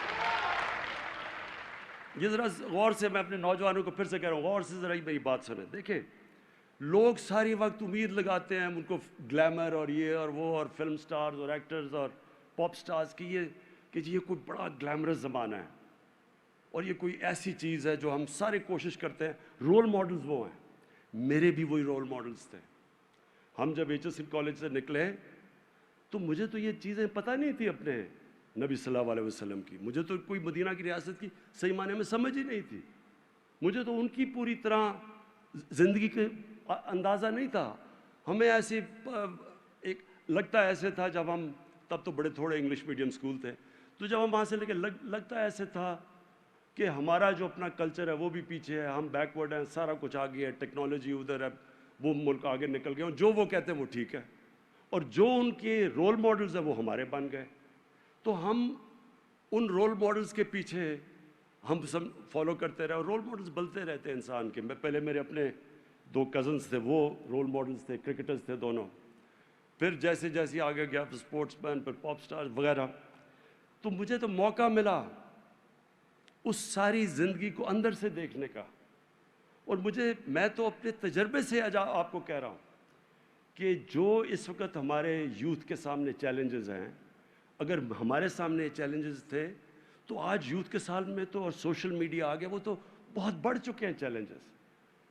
یہ ذرا غور سے، میں اپنے نوجوانوں کو پھر سے کہہ رہا ہوں، غور سے ذرا میری بات سنیں. دیکھیں، لوگ ساری وقت امید لگاتے ہیں ان کو گلیمر اور یہ اور وہ اور فلم سٹارز اور ایکٹرز اور پاپ سٹارز کی، یہ کوئی بڑا گلیمرس زمانہ ہے اور یہ کوئی ایسی چیز ہے جو ہم سارے کوشش کرتے ہیں. رول ماڈلز وہ ہیں، میرے بھی وہی رول ماڈلز تھے. ہم جب HSN کالج سے نکلے تو مجھے تو یہ چیزیں پتہ نہیں تھی اپنے نبی صلی اللہ علیہ وسلم کی. مجھے تو کوئی مدینہ کی ریاست کی صحیح معنی میں سمجھ ہی نہیں تھی. مجھے تو ان کی پوری طرح زندگی کے اندازہ نہیں تھا. ہمیں ایسے ایک لگتا ایسے تھا، جب ہم، تب تو بڑے تھوڑے انگلش میڈیم اسکول تھے، تو جب ہم وہاں سے لے کے لگتا ایسے تھا کہ ہمارا جو اپنا کلچر ہے وہ بھی پیچھے ہے، ہم بیکورڈ ہیں، سارا کچھ آگے ہے، ٹیکنالوجی ادھر ہے، وہ ملک آگے نکل گئے، جو وہ کہتے ہیں وہ ٹھیک ہے، اور جو ان کے رول ماڈلز ہیں وہ ہمارے بن گئے. تو ہم ان رول ماڈلز کے پیچھے ہم سب فالو کرتے رہے، اور رول ماڈلز بدلتے رہتے ہیں انسان کے. میں پہلے میرے اپنے 2 کزنس تھے، وہ رول ماڈلز تھے، کرکٹرز تھے دونوں. پھر جیسے جیسے آگے گیا، پھر اسپورٹس مین، پھر پاپ سٹار وغیرہ. تو مجھے تو موقع ملا اس ساری زندگی کو اندر سے دیکھنے کا. اور میں تو اپنے تجربے سے آپ کو کہہ رہا ہوں کہ جو اس وقت ہمارے یوتھ کے سامنے چیلنجز ہیں، اگر ہمارے سامنے چیلنجز تھے تو آج یوتھ کے سال میں تو، اور سوشل میڈیا آ گیا، وہ تو بہت بڑھ چکے ہیں چیلنجز.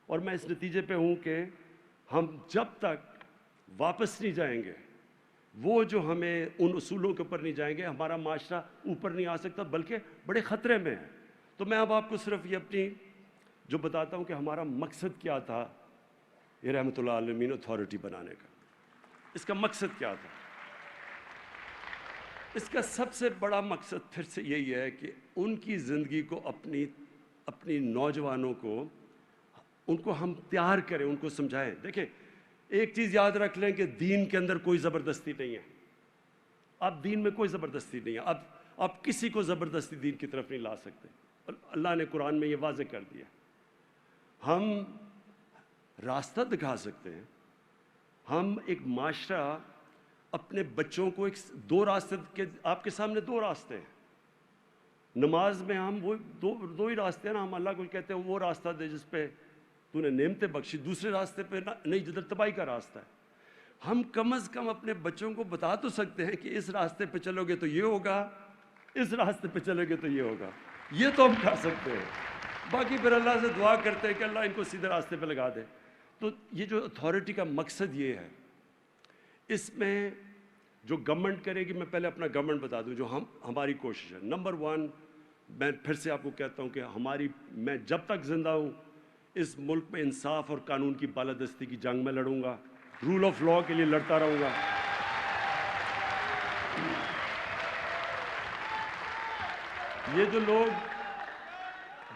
اور میں اس نتیجے پہ ہوں کہ ہم جب تک واپس نہیں جائیں گے، وہ جو ہمیں ان اصولوں کے اوپر نہیں جائیں گے، ہمارا معاشرہ اوپر نہیں آ سکتا، بلکہ بڑے خطرے میں ہے. تو میں اب آپ کو صرف یہ اپنی جو بتاتا ہوں کہ ہمارا مقصد کیا تھا یہ رحمۃ اللہ عالمین اتھارٹی بنانے کا. اس کا مقصد کیا تھا؟ اس کا سب سے بڑا مقصد پھر سے یہی ہے کہ ان کی زندگی کو، اپنی نوجوانوں کو، ان کو ہم تیار کریں، ان کو سمجھائیں. دیکھیں، ایک چیز یاد رکھ لیں کہ دین کے اندر کوئی زبردستی نہیں ہے. اب دین میں کوئی زبردستی نہیں ہے. اب کسی کو زبردستی دین کی طرف نہیں لا سکتے. اللہ نے قرآن میں یہ واضح کر دیا. ہم راستہ دکھا سکتے ہیں. ہم ایک معاشرہ اپنے بچوں کو دو راستے کے، آپ کے سامنے دو راستے ہیں. نماز میں ہم وہ دو ہی راستے ہیں نا. ہم اللہ کو کہتے ہیں وہ راستہ دے جس پہ تو نے نعمتیں بخشی، دوسرے راستے پہ نہیں جدھر تباہی کا راستہ ہے. ہم کم از کم اپنے بچوں کو بتا تو سکتے ہیں کہ اس راستے پہ چلو گے تو یہ ہوگا، اس راستے پہ چلو گے تو یہ ہوگا. یہ تو ہم کر سکتے ہیں. باقی پھر اللہ سے دعا کرتے ہیں کہ اللہ ان کو سیدھے راستے پہ لگا دے. تو یہ جو اتھارٹی کا مقصد یہ ہے، اس میں جو گورنمنٹ کرے گی، میں پہلے اپنا گورنمنٹ بتا دوں جو ہماری کوشش ہے. نمبر 1، میں پھر سے آپ کو کہتا ہوں کہ میں جب تک زندہ ہوں اس ملک میں انصاف اور قانون کی بالادستی کی جنگ میں لڑوں گا، رول آف لاء کے لیے لڑتا رہوں گا. یہ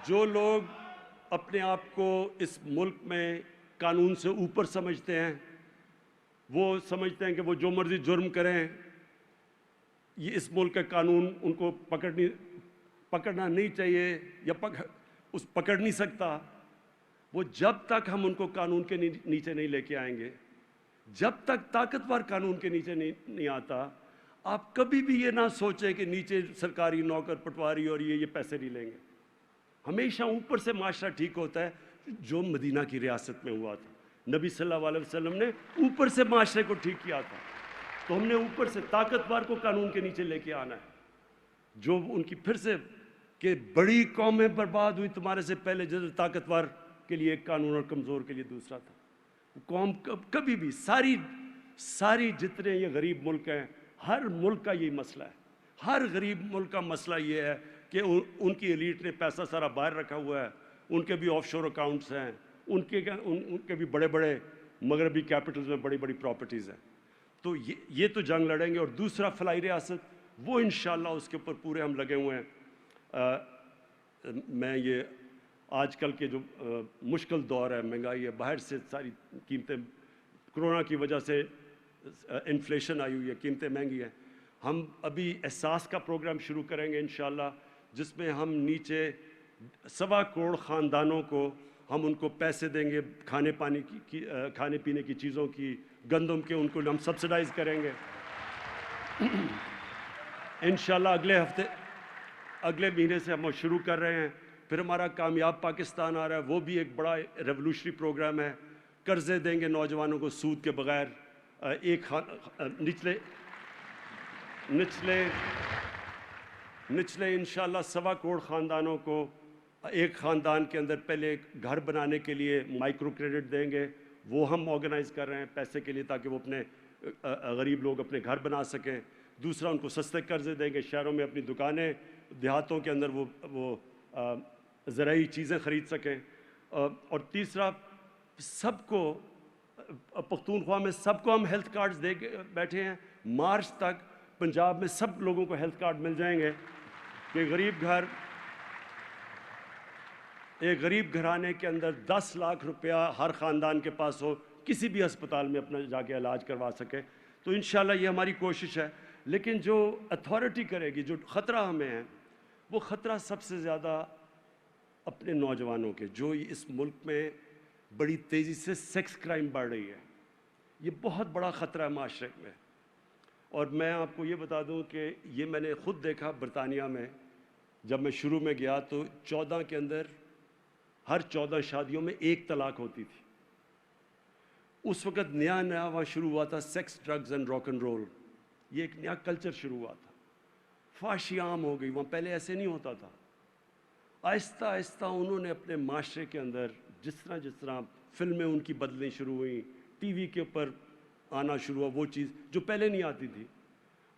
جو لوگ اپنے آپ کو اس ملک میں قانون سے اوپر سمجھتے ہیں، وہ سمجھتے ہیں کہ وہ جو مرضی جرم کریں، یہ اس ملک کا قانون ان کو پکڑنا نہیں چاہیے یا پکڑ نہیں سکتا. وہ جب تک ہم ان کو قانون کے نیچے نہیں لے کے آئیں گے، جب تک طاقتور قانون کے نیچے نہیں آتا، آپ کبھی بھی یہ نہ سوچیں کہ نیچے سرکاری نوکر پٹواری اور یہ پیسے نہیں لیں گے. ہمیشہ اوپر سے معاشرہ ٹھیک ہوتا ہے، جو مدینہ کی ریاست میں ہوا تھا. نبی صلی اللہ علیہ وسلم نے اوپر سے معاشرے کو ٹھیک کیا تھا. تو ہم نے اوپر سے طاقتور کو قانون کے نیچے لے کے آنا ہے. جو ان کی پھر سے کہ بڑی قومیں برباد ہوئی تمہارے سے پہلے، جب طاقتور کے لیے ایک قانون اور کمزور کے لیے دوسرا تھا. قوم کبھی بھی ساری جتنے یہ غریب ملک ہیں، ہر ملک کا یہی مسئلہ ہے. ہر غریب ملک کا مسئلہ یہ ہے کہ ان کی ایلیٹ نے پیسہ سارا باہر رکھا ہوا ہے. ان کے بھی آف شور اکاؤنٹس ہیں، ان کے بھی بڑے بڑے مغربی کیپٹلز میں بڑی بڑی پراپرٹیز ہیں. تو یہ تو جنگ لڑیں گے. اور دوسرا فلاحی ریاست، وہ انشاءاللہ اس کے اوپر پورے ہم لگے ہوئے ہیں. میں یہ آج کل کے جو مشکل دور ہے، مہنگائی ہے، باہر سے ساری قیمتیں، کرونا کی وجہ سے انفلیشن آئی ہوئی ہے، قیمتیں مہنگی ہیں. ہم ابھی احساس کا پروگرام شروع کریں گے انشاءاللہ، جس میں ہم نیچے 1.25 کروڑ خاندانوں کو ہم ان کو پیسے دیں گے، کھانے پینے کی چیزوں کی، گندم کے، ان کو ہم سبسڈائز کریں گے انشاءاللہ. اگلے مہینے سے ہم شروع کر رہے ہیں. پھر ہمارا کامیاب پاکستان آ رہا ہے، وہ بھی ایک بڑا ریولوشنری پروگرام ہے. قرضے دیں گے نوجوانوں کو سود کے بغیر. نچلے انشاءاللہ 1.25 کروڑ خاندانوں کو ایک خاندان کے اندر پہلے گھر بنانے کے لیے مائکرو کریڈٹ دیں گے. وہ ہم آرگنائز کر رہے ہیں پیسے کے لیے، تاکہ وہ اپنے غریب لوگ اپنے گھر بنا سکیں. دوسرا، ان کو سستے قرضے دیں گے، شہروں میں اپنی دکانیں، دیہاتوں کے اندر وہ زرعی چیزیں خرید سکیں. اور تیسرا، سب کو پختونخوا میں سب کو ہم ہیلتھ کارڈز دے کے بیٹھے ہیں. مارچ تک پنجاب میں سب لوگوں کو ہیلتھ کارڈ مل جائیں گے کہ ایک غریب گھرانے کے اندر 10 لاکھ روپیہ ہر خاندان کے پاس ہو، کسی بھی ہسپتال میں اپنا جا کے علاج کروا سکے. تو انشاءاللہ یہ ہماری کوشش ہے. لیکن جو اتھارٹی کرے گی، جو خطرہ ہمیں ہے، وہ خطرہ سب سے زیادہ اپنے نوجوانوں کے، جو اس ملک میں بڑی تیزی سے سیکس کرائم بڑھ رہی ہے. یہ بہت بڑا خطرہ ہے معاشرے میں. اور میں آپ کو یہ بتا دوں کہ یہ میں نے خود دیکھا برطانیہ میں. جب میں شروع میں گیا تو 14 کے اندر ہر 14 شادیوں میں 1 طلاق ہوتی تھی. اس وقت نیا وہاں شروع ہوا تھا sex, drugs and rock and roll. یہ ایک نیا کلچر شروع ہوا تھا. فحاشی عام ہو گئی وہاں، پہلے ایسے نہیں ہوتا تھا. آہستہ آہستہ انہوں نے اپنے معاشرے کے اندر جس طرح فلمیں ان کی بدلنی شروع ہوئیں، ٹی وی کے اوپر آنا شروع ہوا، وہ چیز جو پہلے نہیں آتی تھی،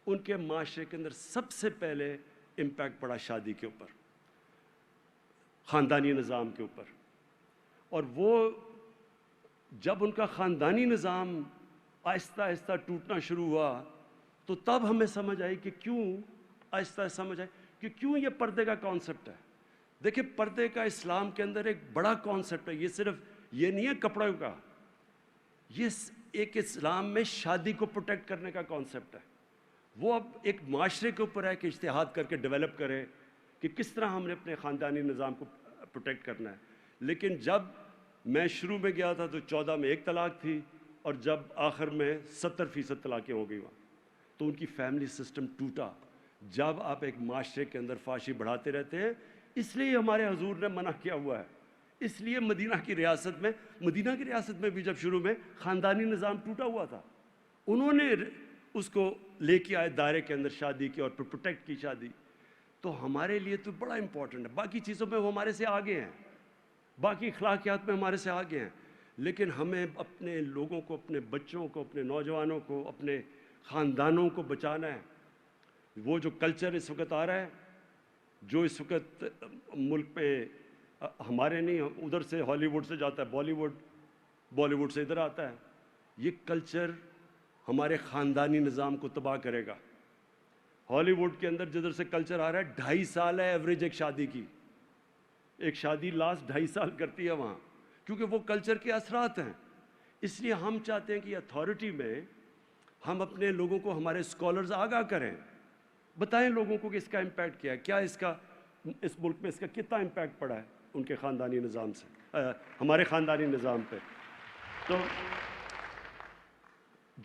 ان کے معاشرے کے اندر سب سے پہلے امپیکٹ پڑا شادی کے اوپر، خاندانی نظام کے اوپر. اور وہ جب ان کا خاندانی نظام آہستہ آہستہ ٹوٹنا شروع ہوا، تو تب ہمیں سمجھ آئی کہ کیوں یہ پردے کا کانسیپٹ ہے. دیکھیں، پردے کا اسلام کے اندر ایک بڑا کانسیپٹ ہے. یہ صرف یہ نہیں ہے کپڑوں کا، یہ ایک اسلام میں شادی کو پروٹیکٹ کرنے کا کانسیپٹ ہے. وہ اب ایک معاشرے کے اوپر ہے کہ اجتہاد کر کے ڈیولپ کرے کہ کس طرح ہم نے اپنے خاندانی نظام کو پروٹیکٹ کرنا ہے. لیکن جب میں شروع میں گیا تھا تو 14 میں 1 طلاق تھی، اور جب آخر میں 70% طلاقیں ہو گئی وہاں، تو ان کی فیملی سسٹم ٹوٹا۔ جب آپ ایک معاشرے کے اندر فحاشی بڑھاتے رہتے ہیں، اس لیے ہمارے حضور نے منع کیا ہوا ہے۔ اس لیے مدینہ کی ریاست میں بھی جب شروع میں خاندانی نظام ٹوٹا ہوا تھا، انہوں نے اس کو لے کے آئے دائرے کے اندر شادی کی، اور پھر پروٹیکٹ کی شادی۔ تو ہمارے لیے تو بڑا امپورٹنٹ ہے، باقی چیزوں میں وہ ہمارے سے آگے ہیں، باقی اخلاقیات میں ہمارے سے آگے ہیں، لیکن ہمیں اپنے لوگوں کو، اپنے بچوں کو، اپنے نوجوانوں کو، اپنے خاندانوں کو بچانا ہے۔ وہ جو کلچر اس وقت آ رہا ہے، جو اس وقت ملک میں ہمارے نہیں، ادھر سے ہالی ووڈ سے جاتا ہے بالی ووڈ سے ادھر آتا ہے، یہ کلچر ہمارے خاندانی نظام کو تباہ کرے گا۔ ہالی ووڈ کے اندر جدھر سے کلچر آ رہا ہے، 2.5 سال ہے ایوریج ایک شادی کی، ایک شادی لاسٹ 2.5 سال کرتی ہے وہاں، کیونکہ وہ کلچر کے اثرات ہیں۔ اس لیے ہم چاہتے ہیں کہ اتھارٹی میں ہم اپنے لوگوں کو، ہمارے اسکالرز آگاہ کریں، بتائیں لوگوں کو کہ اس کا امپیکٹ کیا ہے، کیا اس ملک میں اس کا کتنا امپیکٹ پڑا ہے ان کے خاندانی نظام سے، ہمارے خاندانی نظام پہ۔ تو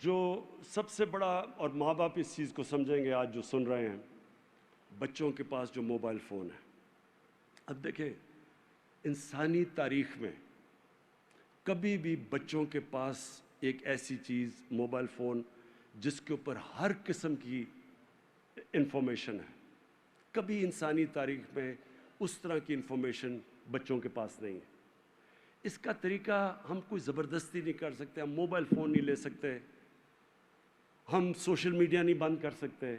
جو سب سے بڑا، اور ماں باپ اس چیز کو سمجھیں گے آج جو سن رہے ہیں، بچوں کے پاس جو موبائل فون ہے۔ اب دیکھیں، انسانی تاریخ میں کبھی بھی بچوں کے پاس ایک ایسی چیز موبائل فون جس کے اوپر ہر قسم کی انفارمیشن ہے، کبھی انسانی تاریخ میں اس طرح کی انفارمیشن بچوں کے پاس نہیں ہے۔ اس کا طریقہ ہم کوئی زبردستی نہیں کر سکتے، ہم موبائل فون نہیں لے سکتے، ہم سوشل میڈیا نہیں بند کر سکتے،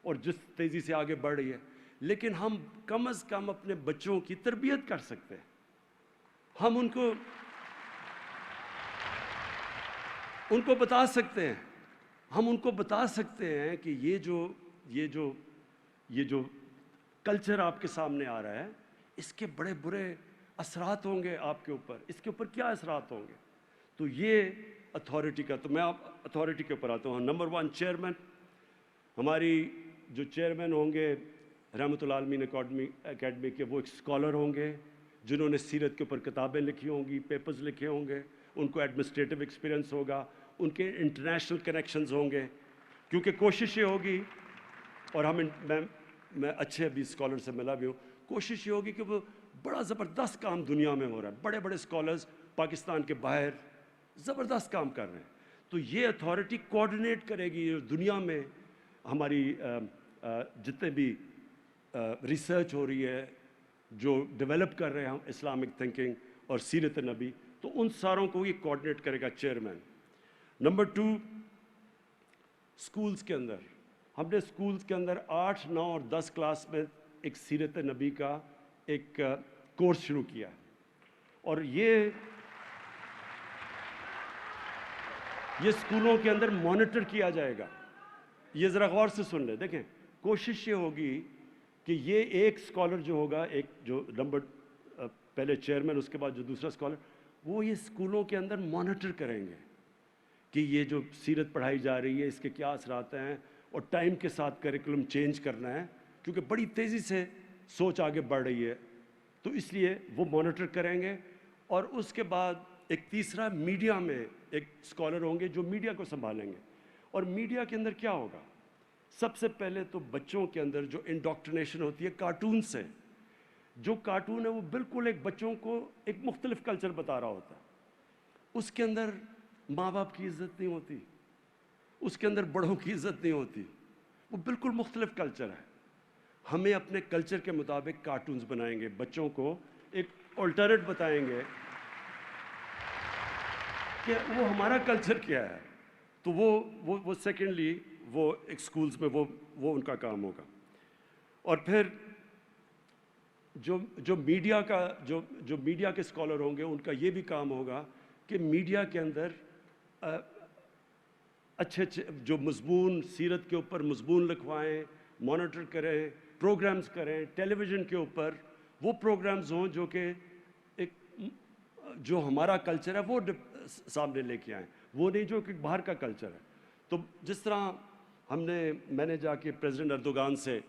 اور جس تیزی سے آگے بڑھ رہی ہے، لیکن ہم کم از کم اپنے بچوں کی تربیت کر سکتے ہیں۔ ہم ان کو بتا سکتے ہیں، ہم ان کو بتا سکتے ہیں کہ یہ جو کلچر آپ کے سامنے آ رہا ہے، اس کے بڑے برے اثرات ہوں گے آپ کے اوپر، اس کے اوپر کیا اثرات ہوں گے۔ تو یہ اتھارٹی کا، تو میں اتھارٹی کے اوپر آتا ہوں۔ نمبر 1 چیئرمین، ہماری جو چیئرمین ہوں گے رحمۃ اللہ عالمین اکیڈمی کے، وہ ایک اسکالر ہوں گے جنہوں نے سیرت کے اوپر کتابیں لکھی ہوں گی، پیپرز لکھے ہوں گے، ان کو ایڈمنسٹریٹو ایکسپیرینس ہوگا، ان کے انٹرنیشنل کنیکشنز ہوں گے، کیونکہ کوشش یہ ہوگی، اور میں اچھے ابھی اسکالر سے ملا بھی ہوں، کوشش یہ ہوگی کہ وہ بڑا زبردست کام دنیا میں ہو رہا ہے، بڑے بڑے اسکالرز پاکستان کے باہر زبردست کام کر رہے ہیں۔ تو یہ اتھارٹی کوآرڈینیٹ کرے گی دنیا میں ہماری جتنے بھی ریسرچ ہو رہی ہے، جو ڈیولپ کر رہے ہیں ہم اسلامک تھنکنگ اور سیرت نبی، تو ان ساروں کو یہ کوآرڈینیٹ کرے گا چیئرمین۔ نمبر 2 اسکولز کے اندر، ہم نے اسکولز کے اندر 8، 9 اور 10 کلاس میں ایک سیرت نبی کا ایک کورس شروع کیا ہے، اور یہ اسکولوں کے اندر مانیٹر کیا جائے گا۔ یہ ذرا غور سے سن لیں، دیکھیں، کوشش یہ ہوگی کہ یہ ایک اسکالر جو ہوگا، ایک جو پہلے چیئرمین، اس کے بعد جو دوسرا اسکالر، وہ یہ اسکولوں کے اندر مانیٹر کریں گے کہ یہ جو سیرت پڑھائی جا رہی ہے اس کے کیا اثرات ہیں، اور ٹائم کے ساتھ کریکولم چینج کرنا ہے، کیونکہ بڑی تیزی سے سوچ آگے بڑھ رہی ہے، تو اس لیے وہ مانیٹر کریں گے۔ اور اس کے بعد ایک تیسرا، میڈیا میں ایک اسکالر ہوں گے جو میڈیا کو سنبھالیں گے۔ اور میڈیا کے اندر کیا ہوگا، سب سے پہلے تو بچوں کے اندر جو انڈاکٹرینیشن ہوتی ہے کارٹون سے، جو کارٹون ہے وہ بالکل ایک بچوں کو ایک مختلف کلچر بتا رہا ہوتا ہے، اس کے اندر ماں باپ کی عزت نہیں ہوتی، اس کے اندر بڑوں کی عزت نہیں ہوتی، وہ بالکل مختلف کلچر ہے۔ ہمیں اپنے کلچر کے مطابق کارٹونز بنائیں گے، بچوں کو ایک الٹرنیٹ بتائیں گے کہ وہ ہمارا کلچر کیا ہے، تو وہ سیکنڈلی وہ ایک سکولز میں وہ ان کا کام ہوگا۔ اور پھر جو میڈیا کے اسکالر ہوں گے، ان کا یہ بھی کام ہوگا کہ میڈیا کے اندر اچھے جو مضمون، سیرت کے اوپر مضمون لکھوائیں، مانیٹر کریں، پروگرامز کریں، ٹیلی ویژن کے اوپر وہ پروگرامز ہوں جو کہ جو ہمارا کلچر ہے وہ سامنے لے کے آئیں، وہ نہیں جو کہ باہر کا کلچر ہے۔ تو جس طرح میں نے جا کے پریزیڈنٹ اردوغان سے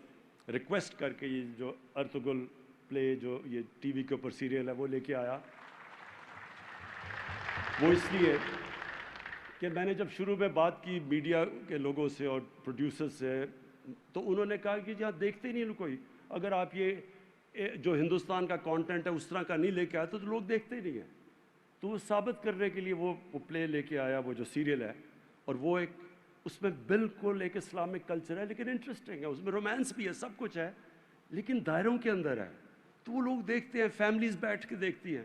ریکویسٹ کر کے یہ جو ارطغرل پلے، جو یہ ٹی وی کے اوپر سیریل ہے، وہ لے کے آیا، وہ اس لیے کہ میں نے جب شروع میں بات کی میڈیا کے لوگوں سے اور پروڈیوسر سے تو انہوں نے کہا کہ یہاں دیکھتے نہیں کوئی، اگر آپ یہ جو ہندوستان کا کانٹینٹ ہے اس طرح کا نہیں لے کے آئے تو لوگ دیکھتے نہیں ہیں۔ تو وہ ثابت کرنے کے لیے وہ پلے لے کے آیا، وہ جو سیریل ہے، اور وہ ایک اس میں بالکل ایک اسلامک کلچر ہے لیکن انٹرسٹنگ ہے، اس میں رومانس بھی ہے، سب کچھ ہے لیکن دائروں کے اندر ہے، تو وہ لوگ دیکھتے ہیں، فیملیز بیٹھ کے دیکھتی ہیں۔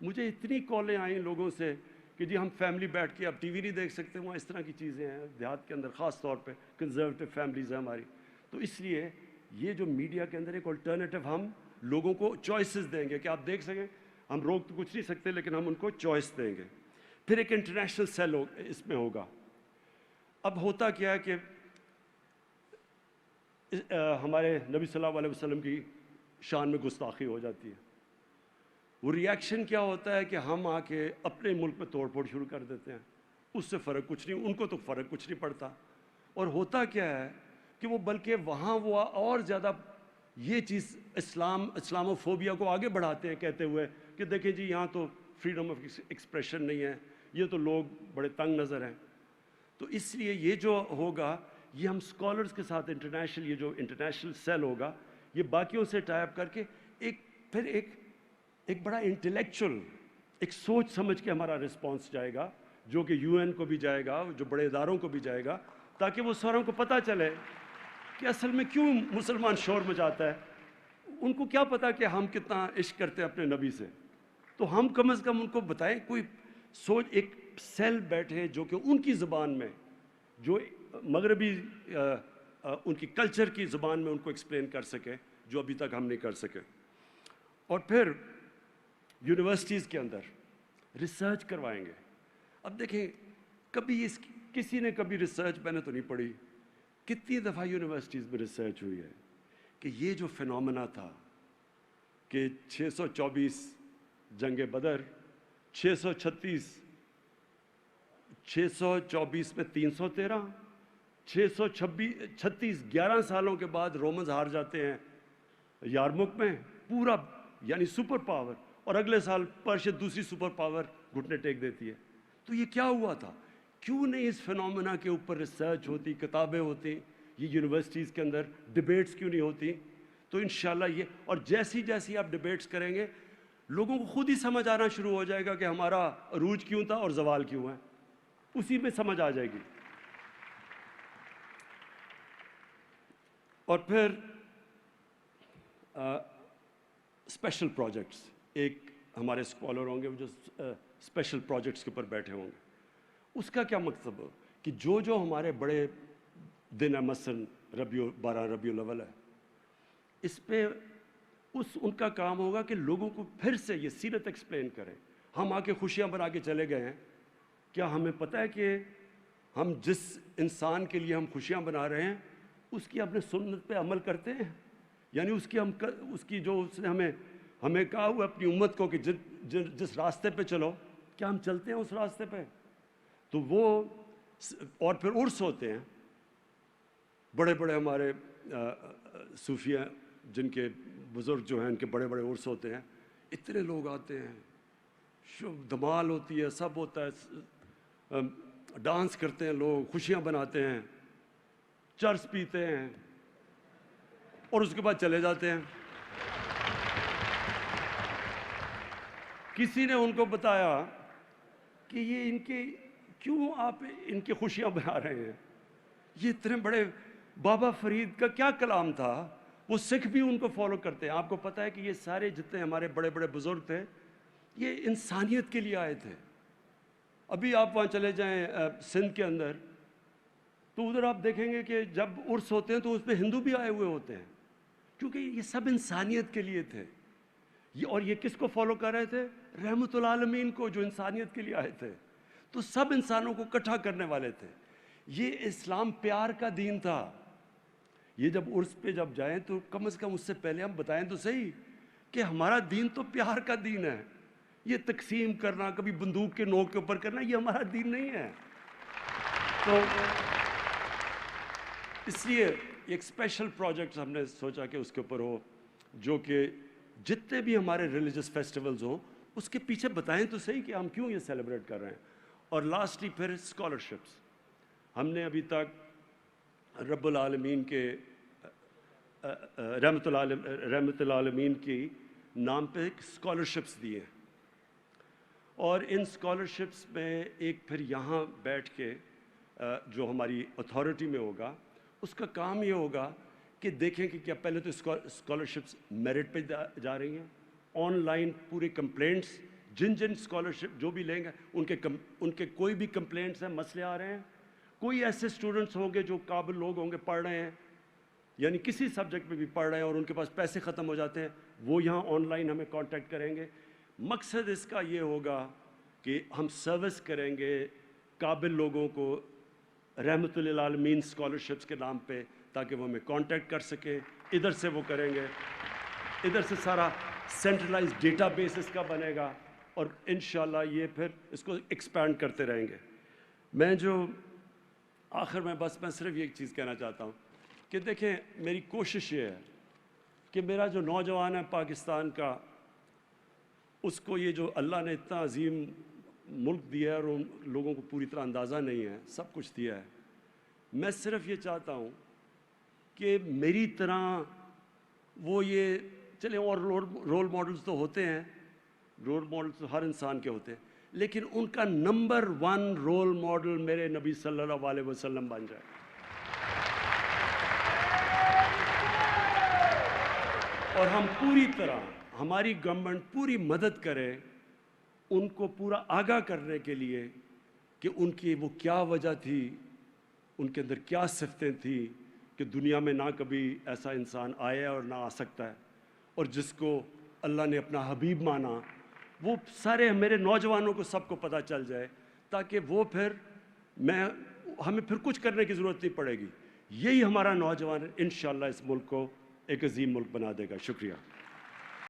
مجھے اتنی کالیں آئیں لوگوں سے کہ جی ہم فیملی بیٹھ کے اب ٹی وی نہیں دیکھ سکتے، وہاں اس طرح کی چیزیں ہیں دیہات کے اندر، خاص طور پہ کنزرویٹو فیملیز ہیں ہماری۔ تو اس لیے یہ جو میڈیا کے اندر ایک الٹرنیٹو ہم لوگوں کو چوائسز دیں گے کہ آپ دیکھ سکیں، ہم روک تو کچھ نہیں سکتے لیکن ہم ان کو چوائس دیں گے۔ پھر ایک انٹرنیشنل سیل اس میں ہوگا۔ اب ہوتا کیا ہے کہ ہمارے نبی صلی اللہ علیہ وسلم کی شان میں گستاخی ہو جاتی ہے، وہ ریاکشن کیا ہوتا ہے کہ ہم آ کے اپنے ملک میں توڑ پھوڑ شروع کر دیتے ہیں، اس سے فرق کچھ نہیں، ان کو تو فرق کچھ نہیں پڑتا۔ اور ہوتا کیا ہے کہ وہ بلکہ وہاں وہ اور زیادہ یہ چیز اسلامو فوبیا کو آگے بڑھاتے ہیں، کہتے ہوئے کہ دیکھیں جی یہاں تو فریڈم آف ایکسپریشن نہیں ہے، یہ تو لوگ بڑے تنگ نظر ہیں۔ تو اس لیے یہ جو ہوگا یہ ہم اسکالرس کے ساتھ انٹرنیشنل، یہ جو انٹرنیشنل سیل ہوگا یہ باقیوں سے ٹائی اپ کر کے پھر ایک بڑا انٹلیکچوئل ایک سوچ سمجھ کے ہمارا رسپانس جائے گا، جو کہ یو این کو بھی جائے گا، جو بڑے اداروں کو بھی جائے گا، تاکہ وہ ساروں کو پتہ چلے کہ اصل میں کیوں مسلمان شور مچاتا ہے۔ ان کو کیا پتا کہ ہم کتنا عشق کرتے ہیں اپنے نبی سے، تو ہم کم از کم ان کو بتائیں، کوئی سوچ، ایک سیل بیٹھے جو کہ ان کی زبان میں، جو مغربی ان کی کلچر کی زبان میں ان کو ایکسپلین کر سکے، جو ابھی تک ہم نہیں کر سکے۔ اور پھر یونیورسٹیز کے اندر ریسرچ کروائیں گے۔ اب دیکھیں کبھی کسی نے کبھی ریسرچ، میں نے تو نہیں پڑھی، کتنی دفعہ یونیورسٹیز میں ریسرچ ہوئی ہے کہ یہ جو فینومینا تھا کہ 624 جنگ بدر، 636 میں 313، 636 11 سالوں کے بعد رومنز ہار جاتے ہیں یارمک میں، پورا یعنی سپر پاور، اور اگلے سال پرشیا دوسری سپر پاور گھٹنے ٹیک دیتی ہے۔ تو یہ کیا ہوا تھا؟ کیوں نہیں اس فینومینا کے اوپر ریسرچ ہوتی، کتابیں ہوتی، یہ یونیورسٹیز کے اندر ڈیبیٹس کیوں نہیں ہوتی؟ تو انشاءاللہ یہ، اور جیسی آپ ڈیبیٹس کریں گے لوگوں کو خود ہی سمجھ آنا شروع ہو جائے گا کہ ہمارا عروج کیوں تھا اور زوال کیوں ہے، اسی میں سمجھ آ جائے گی۔ اور پھر اسپیشل پروجیکٹس، ایک ہمارے اسکالر ہوں گے جو اسپیشل پروجیکٹس کے اوپر بیٹھے ہوں گے۔ اس کا کیا مقصد ہو کہ جو ہمارے بڑے دن ہے، مثلاً 12 ربیع الاول ہے، اس پہ ان کا کام ہوگا کہ لوگوں کو پھر سے یہ سیرت ایکسپلین کریں۔ ہم آ کے خوشیاں بنا کے چلے گئے ہیں، کیا ہمیں پتہ ہے کہ ہم جس انسان کے لیے ہم خوشیاں بنا رہے ہیں اس کی اپنے سنت پہ عمل کرتے ہیں؟ یعنی اس کی جو اس نے ہمیں کہا ہوا اپنی امت کو کہ جس راستے پہ چلو، کیا ہم چلتے ہیں اس راستے پہ؟ تو وہ، اور پھر عرس ہوتے ہیں، بڑے بڑے ہمارے صوفیہ جن کے بزرگ جو ہیں ان کے بڑے بڑے عرس ہوتے ہیں، اتنے لوگ آتے ہیں، دھمال ہوتی ہے، سب ہوتا ہے، ڈانس کرتے ہیں لوگ، خوشیاں بناتے ہیں، چرس پیتے ہیں اور اس کے بعد چلے جاتے ہیں۔ کسی نے ان کو بتایا کہ یہ کیوں آپ ان کی خوشیاں بنا رہے ہیں؟ یہ اتنے بڑے، بابا فرید کا کیا کلام تھا، وہ سکھ بھی ان کو فالو کرتے ہیں۔ آپ کو پتہ ہے کہ یہ سارے جتنے ہمارے بڑے بڑے بزرگ تھے یہ انسانیت کے لیے آئے تھے۔ ابھی آپ وہاں چلے جائیں سندھ کے اندر تو ادھر آپ دیکھیں گے کہ جب عرس ہوتے ہیں تو اس میں ہندو بھی آئے ہوئے ہوتے ہیں، کیونکہ یہ سب انسانیت کے لیے تھے۔ اور یہ کس کو فالو کر رہے تھے؟ رحمت العالمین کو، جو انسانیت کے لیے آئے تھے۔ تو سب انسانوں کو اکٹھا کرنے والے تھے۔ یہ اسلام پیار کا دین تھا۔ یہ جب عرس پہ جب جائیں تو کم از کم اس سے پہلے ہم بتائیں تو صحیح کہ ہمارا دین تو پیار کا دین ہے۔ یہ تقسیم کرنا، کبھی بندوق کے نوک کے اوپر کرنا، یہ ہمارا دین نہیں ہے۔ تو اس لیے ایک اسپیشل پروجیکٹ ہم نے سوچا کہ اس کے اوپر ہو، جو کہ جتنے بھی ہمارے ریلیجس فیسٹیولز ہوں اس کے پیچھے بتائیں تو صحیح کہ ہم کیوں یہ سیلیبریٹ کر رہے ہیں. اور لاسٹلی پھر اسکالرشپس. ہم نے ابھی تک رب العالمین کے رحمت العالمین کی نام پہ اسکالرشپس دیے ہیں, اور ان اسکالرشپس میں ایک پھر یہاں بیٹھ کے جو ہماری اتھارٹی میں ہوگا, اس کا کام یہ ہوگا کہ دیکھیں کہ کیا پہلے تو اسکالرشپس میرٹ پہ جا رہی ہیں, آن لائن پورے کمپلینٹس جن اسکالرشپ جو بھی لیں گے ان کے کوئی بھی کمپلینٹس ہیں, مسئلے آ رہے ہیں, کوئی ایسے اسٹوڈنٹس ہوں گے جو قابل لوگ ہوں گے, پڑھ رہے ہیں, یعنی کسی سبجیکٹ میں بھی پڑھ رہے ہیں اور ان کے پاس پیسے ختم ہو جاتے ہیں, وہ یہاں آن لائن ہمیں کانٹیکٹ کریں گے. مقصد اس کا یہ ہوگا کہ ہم سروس کریں گے قابل لوگوں کو رحمت للعالمین اسکالرشپس کے نام پہ, تاکہ وہ ہمیں کانٹیکٹ کر سکیں. ادھر سے وہ کریں گے, ادھر سے سارا سینٹرلائز ڈیٹا بیس اس کا بنے گا, اور انشاءاللہ یہ پھر اس کو ایکسپینڈ کرتے رہیں گے. میں آخر میں صرف یہ ایک چیز کہنا چاہتا ہوں کہ دیکھیں, میری کوشش یہ ہے کہ میرا جو نوجوان ہے پاکستان کا, اس کو یہ جو اللہ نے اتنا عظیم ملک دیا ہے اور ان لوگوں کو پوری طرح اندازہ نہیں ہے, سب کچھ دیا ہے. میں صرف یہ چاہتا ہوں کہ میری طرح وہ یہ چلیں, اور رول ماڈلز تو ہوتے ہیں, رول ماڈلز تو ہر انسان کے ہوتے ہیں, لیکن ان کا نمبر 1 رول ماڈل میرے نبی صلی اللہ علیہ وسلم بن جائے. اور ہم پوری طرح, ہماری گورنمنٹ پوری مدد کرے ان کو پورا آگاہ کرنے کے لیے کہ ان کی وہ کیا وجہ تھی, ان کے اندر کیا صفتیں تھیں کہ دنیا میں نہ کبھی ایسا انسان آیا اور نہ آ سکتا ہے, اور جس کو اللہ نے اپنا حبیب مانا. وہ سارے میرے نوجوانوں کو سب کو پتہ چل جائے, تاکہ وہ پھر ہمیں پھر کچھ کرنے کی ضرورت نہیں پڑے گی. یہی ہمارا نوجوان انشاءاللہ اس ملک کو ایک عظیم ملک بنا دے گا. شکریہ.